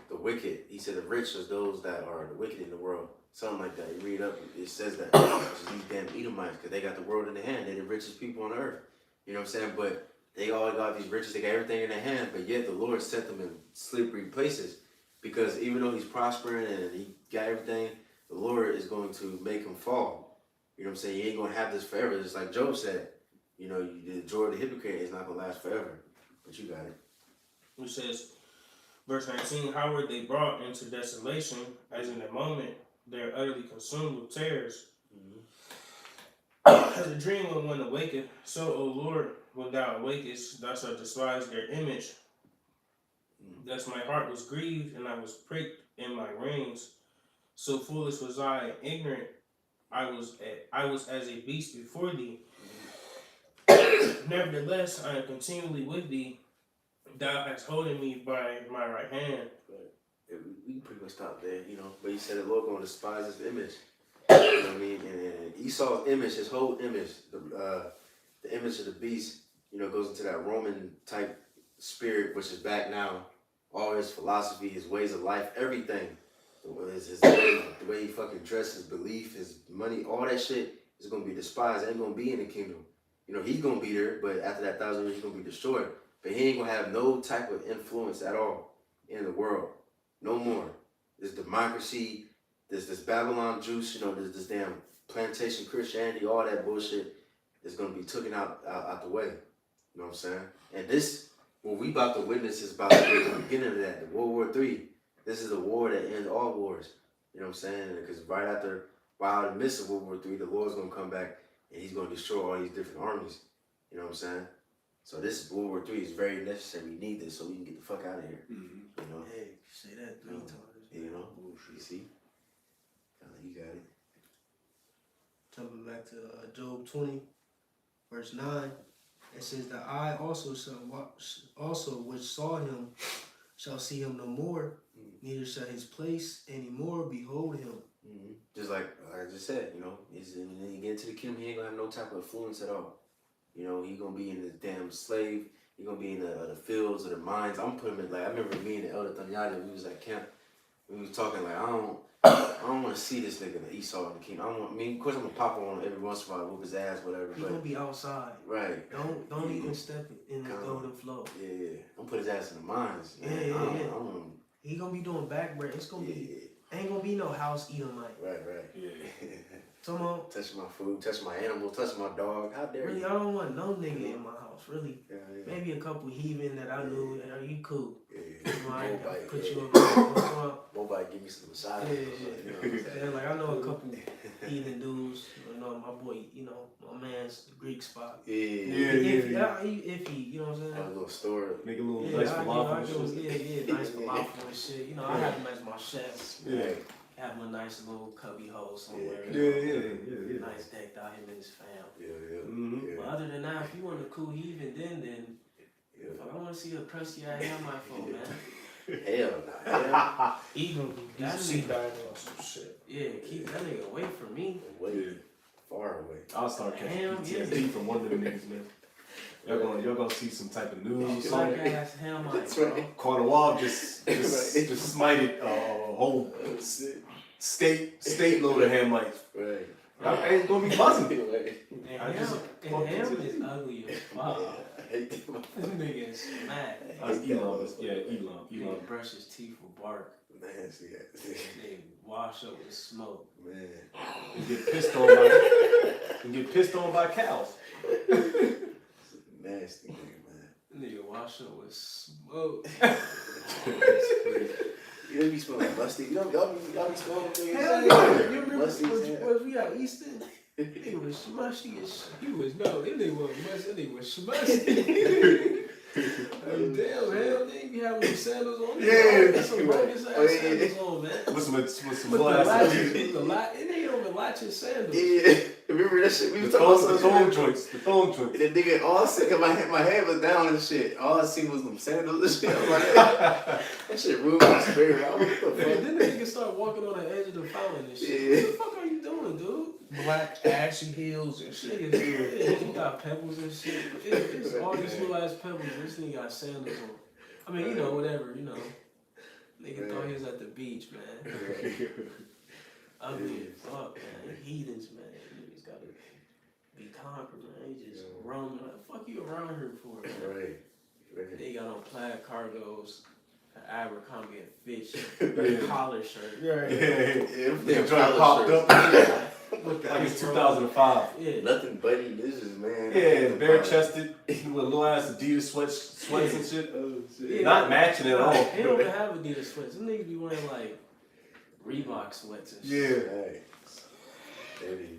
the wicked. He said the rich are those that are the wicked in the world. Something like that. You read up, it says that. These damn Edomites, because they got the world in their hand. They're the richest people on earth. You know what I'm saying? But they all got these riches, they got everything in their hand, but yet the Lord set them in slippery places. Because even though he's prospering and he got everything, the Lord is going to make him fall. You know what I'm saying? You ain't going to have this forever. Just like Job said, you know, the joy of the hypocrite is not going to last forever. But you got it. It says, verse 19, how were they brought into desolation, as in a moment they are utterly consumed with terrors? As a dream when one awaketh, so, O Lord, when thou awakest, thou shalt despise their image. Thus my heart was grieved, and I was pricked in my reins. So foolish was I, and ignorant I was as a beast before thee. Nevertheless, I am continually with thee. Thou hast holden me by my right hand. Yeah, we can pretty much stop there, you know. But he said the Lord going to despise his image. You know what I mean? And Esau's image, his whole image, the image of the beast, you know, goes into that Roman type spirit, which is back now. All his philosophy, his ways of life, everything. The way he fucking dresses, his belief, his money, all that shit is going to be despised. Ain't going to be in the kingdom. You know, he's going to be there, but after that 1,000 years, he's going to be destroyed. But he ain't going to have no type of influence at all in the world. No more. This democracy, this Babylon juice, you know, this damn plantation Christianity, all that bullshit is going to be taken out the way. You know what I'm saying? And this, what we about to witness is about to be the beginning of that, the World War III. This is a war that ends all wars. You know what I'm saying? Because right after, while in the midst of World War III, the Lord's going to come back and he's going to destroy all these different armies. You know what I'm saying? So this World War III is very necessary. We need this so we can get the fuck out of here. You know? Hey, say that 3 times. You know? You see? You got it. Jumping back to Job 20, verse 9, it says that I also shall watch, also which saw him shall see him no more, neither shall his place any more behold him. Just like I just said, you know, when you get into the kingdom, he ain't gonna have no type of influence at all. You know, he gonna be in the damn slave. He gonna be in the fields or the mines. I'm putting him in, like, I remember me and the elder Thanyadi, we was at camp. We was talking like, I don't want to see this nigga Esau in the kingdom. I mean, of course I'm gonna pop on every once in a while, whoop his ass, whatever. He gonna be outside. Right. Don't even step in the golden flow. Yeah. I'm put his ass in the mines. Yeah. He gonna be doing back break. It's gonna be ain't gonna be no house Edomite. Right. Yeah. Come on. Touch my food, touch my animals, touch my dog. How dare Really, you? I don't want no nigga in my house. Really. Yeah. Maybe a couple heathen that I knew. Are you cool? Yeah. Right. Put you on. Mobile, give me some massage. Yeah. Like I know a couple heathen dudes. You know, my boy. You know, my man's Greek spot. Yeah. If he, you know what I'm saying? Have a little store. Make a little nice falafel and shit. Nice falafel and shit. You know, I have him as my chef. Yeah. Have him a nice little cubby hole somewhere. Yeah. Nice decked out, him and his fam. Yeah. But other than that, if you want a cool heathen, then I want to see a crusty ass Hamite folk, man. Hell nah. Even That see nigga- dying on some shit. Yeah, keep that nigga away from me. Way far away. I'll start catching Damn, PTSD from one of them niggas, man. Y'all gonna see some type of news or Black something. ass Hamite, That's bro. right. Carter Wall just smited a whole state load of Hamites. Right. It's gonna be buzzing. And Ham is ugly as fuck. I hate them. This nigga is mad. Elon. Nigga brush his teeth with bark. Nasty. Nigga wash up with smoke. Man. And get pissed on by cows. Nasty nigga, man. Nigga wash up with smoke. You know, be smelling musty. Y'all be smelling things. Hell yeah. You remember Musty as hell. when we out Easton? Nigga was smushy as shit. He was, no, that nigga wasn't musty. That nigga was smushy. Like, damn, hell, they be having them sandals on. Yeah. Some bogus ass sandals on, man. With some With the glasses. latches, and they don't even latches sandals. Yeah. Remember that shit? We The was talking about thong something. joints. The thong joints. And the nigga, all I see, cause my head was down and shit. All I seen was them sandals and shit. I'm like, that shit ruined my spirit. I was like, what the And fuck? then the nigga start walking on the edge of the fountain and shit. Yeah. What the fuck are you doing, dude? Black ashy heels and shit. Nigga, he got pebbles and shit. It's all these little ass pebbles. This nigga got sandals on. I mean, you know, whatever, you know. Nigga thought he was at the beach, man. Ugly as fuck, man. Heathens, man. Niggas gotta be conquered, man. They just roaming like, fuck you around here for, man. Right. They got on plaid cargos, an Abercrombie and Fitch collar shirt. They joint popped up. With Like it's 2005. Yeah. Nothing buddy. This is, man. Yeah, bare chested with little ass Adidas sweats and shit. Yeah. Not matching at all. They don't even have Adidas sweats. Them niggas be wearing like Reebok sweats and shit. Right.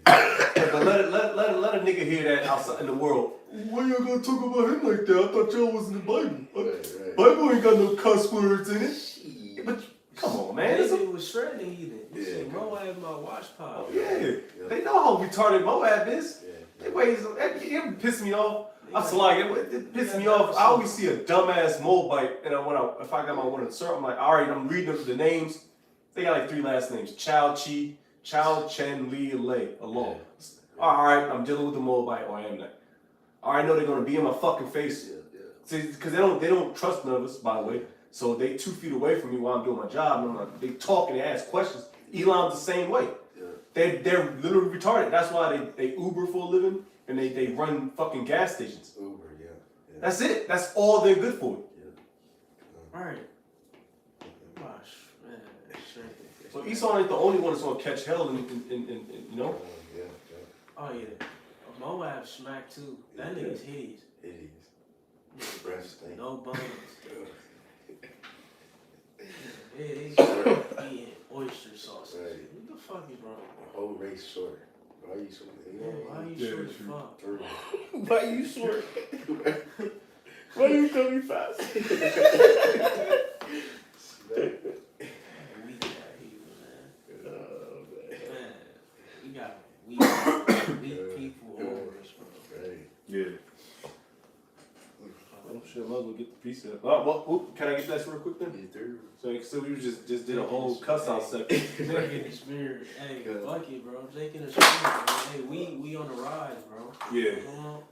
But let a nigga hear that outside in the world. Why y'all gonna talk about him like that? I thought y'all was in the Bible. Right. Bible ain't got no cuss words in it. But come on, man. David was shredding heathen. You Yeah. see Moab my watch pop. Yeah. They know how retarded Moab is. They ways it piss me off. I'm like it pisses me off. I always see a dumbass Moabite, and if I got my one in the I'm like, all right, I'm reading the names. They got like 3 last names: Chow Chi, Chow Chen Li Lei alone. All right, I'm dealing with the Moabite, or I am that. All right, I know they're gonna be in my fucking face. See, because they don't trust none of us, by the way. So they 2 feet away from me while I'm doing my job, and I'm like, they talk and they ask questions. Elon's the same way. They're literally retarded. That's why they Uber for a living and they run fucking gas stations. Uber, That's it. That's all they're good for. Right. Gosh, man. Shit. So Esau ain't the only one that's gonna catch hell in you know. Oh yeah. Moab smack too. That nigga's hideous. No bones. Yeah, he's eating oyster sauce. Right. What the fuck is wrong? Whole race short. Why you so? Why you short as fuck? Why you short? Why you coming fast? We got people, man. Man, we got weak people over us, bro. Right. Yeah. Oh shit, I might as well get the piece up. Well, can I get that real quick then? So we just did a whole cuss out section. Jake in the spirit. Hey, fuck it, bro. Jake in the spirit, bro. Hey, we on the rise, bro. Yeah. Come on.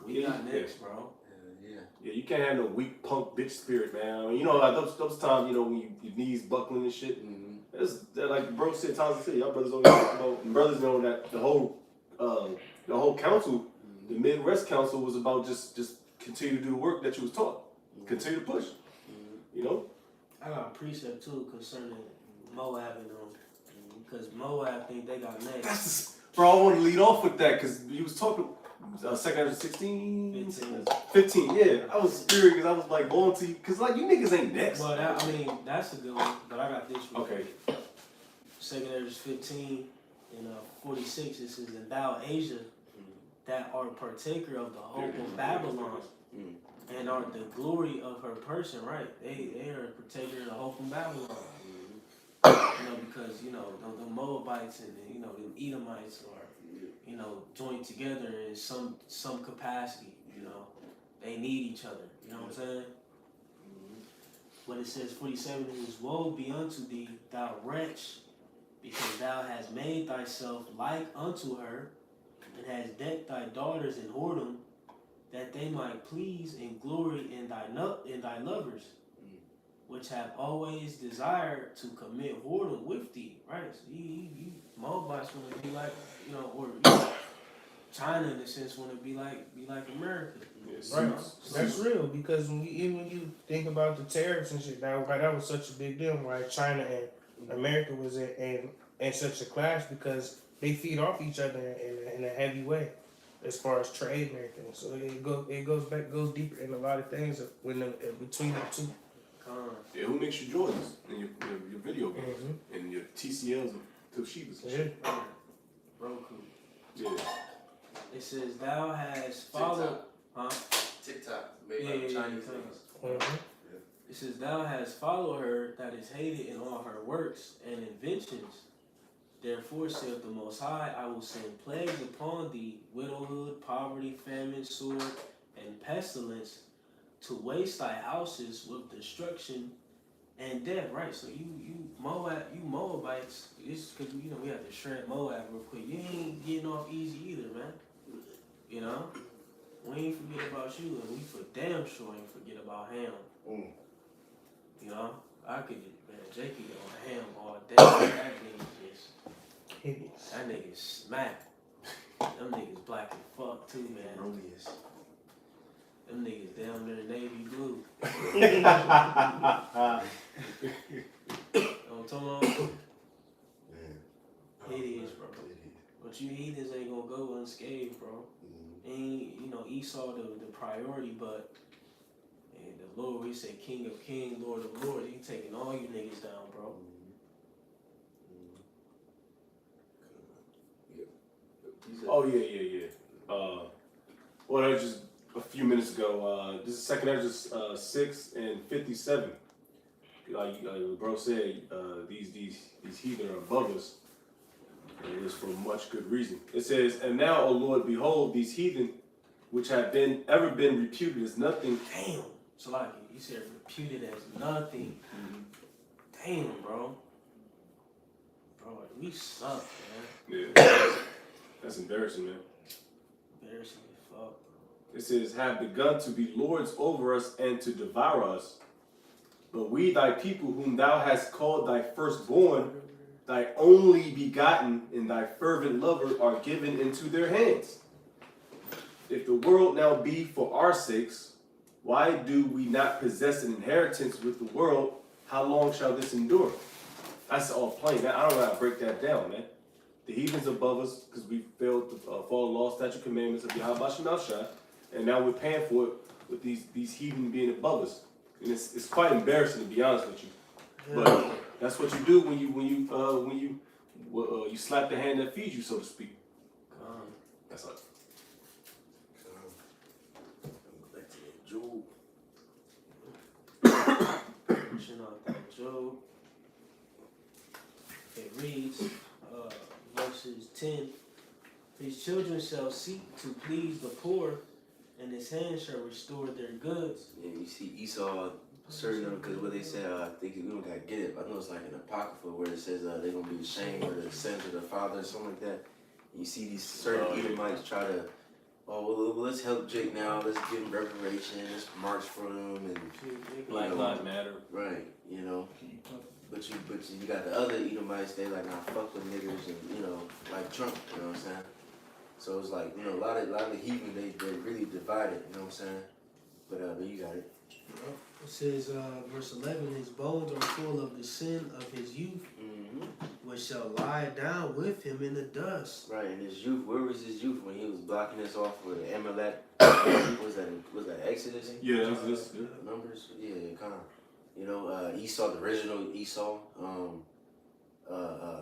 We got next, bro. Yeah, you can't have no weak punk bitch spirit, man. I mean, you know, like those times, you know, when your knees buckling and shit. That's like bro said, Thompson said, y'all brothers don't know. Brothers know that the whole council, the Midwest Council, was about just continue to do the work that you was taught. Continue to push. You know. I got a precept too concerning Moab and because Moab think they got next. Bro, I want to lead off with that because you was talking. 216, 15. Yeah, I was scared because I was like going to because like you niggas ain't next. Well, that's a good one. But I got this one. Okay. 2 Ezra 15 and 46. It says, "And thou, Asia, that art partaker of the hope of Babylon, and art the glory of her person." Right? They are a partaker of the hope of Babylon. You know, because you know the Moabites and you know the Edomites are joined together in some capacity. You know, they need each other. You know what I'm saying? When it says 47, it is, "Woe be unto thee, thou wretch, because thou hast made thyself like unto her, and hast decked thy daughters in whoredom, that they might please and glory in thy lovers, which have always desired to commit whoredom with thee." Right? So you Moabites want to be like, or China in a sense want to be like America. Yes. Right. That's real because when you think about the tariffs and shit, that was such a big deal. Right? China and America was in such a clash because they feed off each other in a heavy way, as far as trade and everything. So it goes deeper in a lot of things between the two. Yeah, who makes your Jordans and your video games and your TCLs and Toshibas? Yeah. Roku. Yeah. It says, "Thou hast followed." TikTok made Yeah, by the yeah, Chinese yeah. niggas. It says, "Thou hast followed her that is hated in all her works and inventions. Therefore, saith the Most High, I will send plagues upon thee, widowhood, poverty, famine, sword, and pestilence, to waste thy houses with destruction and death." Right? So you Moabites, this because we have to shred Moab real quick. You ain't getting off easy either, man. You know, we ain't forget about you, and we for damn sure ain't forget about Ham. You know, Jake could get on Ham all day. That nigga smack. Them niggas too, man. Erroneous. Them niggas down there navy blue. I'm talking about? Man. It is, bro. But you heathens ain't gonna go unscathed, bro. Ain't, you know, Esau the priority, but and the Lord, he said King of Kings, Lord of Lords, he taking all you niggas down, bro. Oh yeah. Well, that was just a few minutes ago. This is Second Ezra 6:57. Like the bro said, these heathen are above us, and it is for much good reason. It says, "And now, O Lord, behold, these heathen, which have ever been reputed as nothing." Damn. So like you said reputed as nothing. Damn, bro. Bro, we suck, man. Yeah, that's embarrassing, man. Embarrassing as fuck, bro. It says, "Have begun to be lords over us and to devour us. But we, thy people, whom thou hast called thy firstborn, thy only begotten, and thy fervent lover, are given into their hands. If the world now be for our sakes, why do we not possess an inheritance with the world? How long shall this endure?" That's all plain. I don't know how to break that down, man. The heathens above us because we failed to follow the law, statute, commandments of Yahweh Shemashah, and now we're paying for it with these heathen being above us. And it's quite embarrassing, to be honest with you. But that's what you do when you slap the hand that feeds you, so to speak. That's all. Back to that Job. Pushing out that Job. It reads, verses 10. His children shall seek to please the poor, and his hand shall restore their goods. Yeah, you see Esau, certain of them, because what they said, I think we don't gotta get it, but I know it's like an apocrypha where it says they're gonna be ashamed of the sins of their father or something like that. And you see these certain Edomites try to, well, let's help Jake now, let's give him reparation, let's march for him, and Black Lives Matter. right, you know. But you got the other Edomites, they like, nah, fuck with niggers, and you know, like Trump, you know what I'm saying? So it's like, you know, a lot of the heathen, they really divided, you know what I'm saying? But you got it. It says, verse 11, his bones are full of the sin of his youth, which shall lie down with him in the dust. Right, and his youth, where was his youth when he was blocking us off with Amalek? was that Exodus? Yeah, Exodus. Numbers? Yeah, kind of. You know, Esau, the original Esau,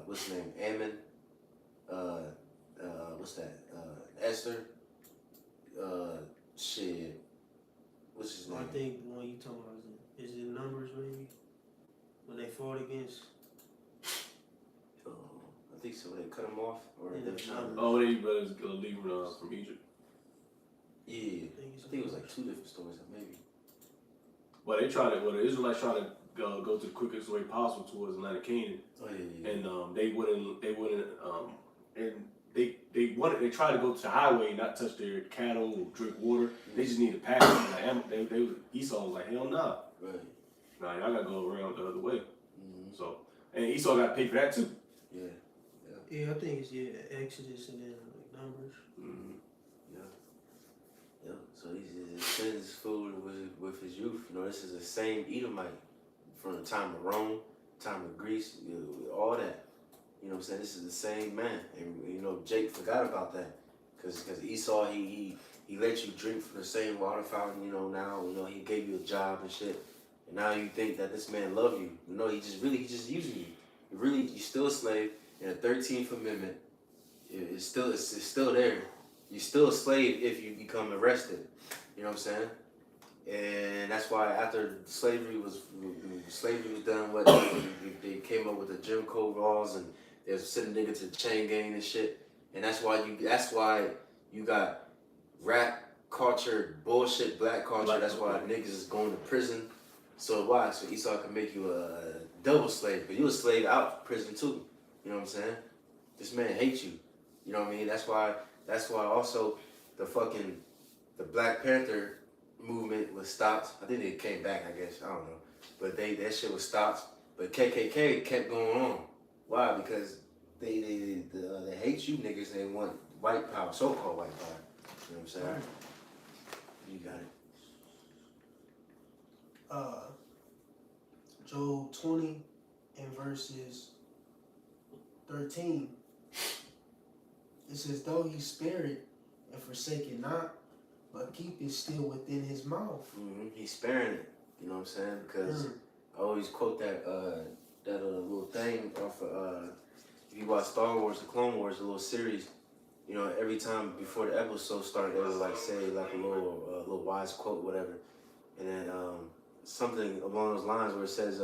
what's his name? Ammon, what's that? Esther, shit, what's his name? I think the one you talking about is it Numbers maybe? When they fought against. I think so. They cut him off, or Yeah, they were trying to. Oh, they brothers leaving from Egypt. Yeah, I think it was like two different stories, maybe. Well, the Israelites tried to go to the quickest way possible towards the land of Canaan. Oh yeah. And they wouldn't, and they tried to go to the highway, not touch their cattle or drink water. They just need to pass. Esau was like, hell nah. Right. Nah, y'all gotta go around the other way. So, and Esau got paid for that too. Yeah. Yeah, I think it's Exodus and then like Numbers. Yeah. So his sins full with his youth. You know, this is the same Edomite from the time of Rome, time of Greece, you know, all that. You know what I'm saying? This is the same man. And, you know, Jake forgot about that. Because Esau, he let you drink from the same water fountain, you know, now, you know, he gave you a job and shit. And now you think that this man love you. You know, he just using you. You're still a slave. And the 13th Amendment, it's still there. You're still a slave if you become arrested. You know what I'm saying? And that's why after slavery was done, they came up with the Jim Crow laws, and they was sending niggas to the chain gang and shit. And that's why you got rap culture, bullshit, black culture. That's why niggas is going to prison. So why? So Esau can make you a double slave, but you a slave out of prison too. You know what I'm saying? This man hates you. You know what I mean? That's why also the Black Panther movement was stopped. I think they came back, I guess. I don't know. But that shit was stopped. But KKK kept going on. Why? Because they hate you niggas and they want white power, so-called white power. know what I'm saying? You got it. Job 20 and verses 13. It says, though he spare it and forsake it not, but keep it still within his mouth. Mm-hmm. He's sparing it. You know what I'm saying? Because I always quote that little thing off of, if you watch Star Wars, the Clone Wars, a little series, you know, every time before the episode started, they would like say like a little wise quote, whatever. And then something along those lines where it says,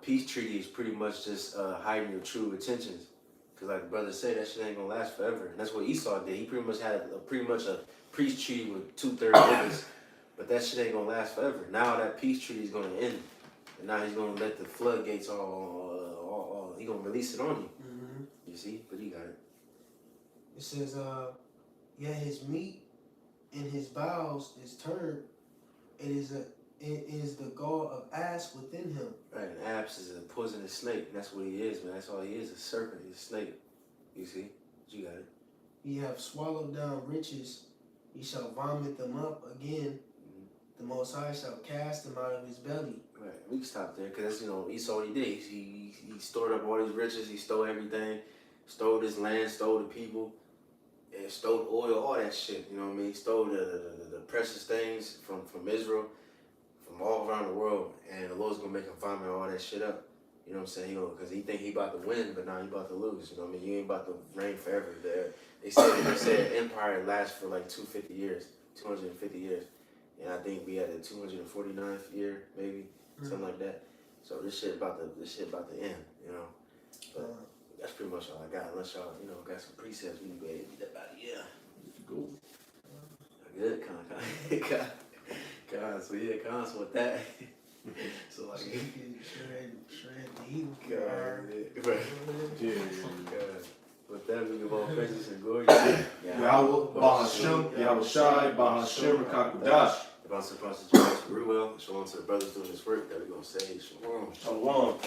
peace treaty is pretty much just hiding your true intentions. Cause like the brother said, that shit ain't gonna last forever. And that's what Esau did. He pretty much had a peace treaty with 2/3 niggas, but that shit ain't gonna last forever. Now that peace treaty is gonna end, and now he's gonna let the floodgates all he gonna release it on you. Mm-hmm. You see, but you got it. It says, yet his meat and his bowels is turned. It is the gall of asp within him. Right, and Abs is a poisonous snake. And that's what he is, man. That's all he is, a serpent. He's a snake. You see? You got it. Ye have swallowed down riches. Ye shall vomit them up again. Mm-hmm. The Most High shall cast them out of his belly. Right, we can stop there because, you know, Esau, what he did. He stored up all these riches. He stole everything. Stole this land, stole the people, and stole the oil, all that shit. You know what I mean? He stole the precious things from Israel, from all around the world, and the Lord's gonna make him vomit all that shit up. You know what I'm saying? Because he think he about to win, but now he about to lose. You know what I mean? You ain't about to reign forever. They said empire lasts for like 250 years, 250 years, and I think we had a 249th year, maybe something like that. So this shit about to end. You know, but that's pretty much all I got. Unless y'all, you know, got some precepts, we can go ahead and get that out of here. Go. Good, con. So yeah, cons with that. So like, Shred the evil. God, right. Yeah. God. With that, we give all praises and glory. Yahweh, Bahashem, Yahweh Shai, Bahashem, Rakakudash. About to Ruel. Shalom to the brothers doing this work that we're going to say. Shalom. Shalom.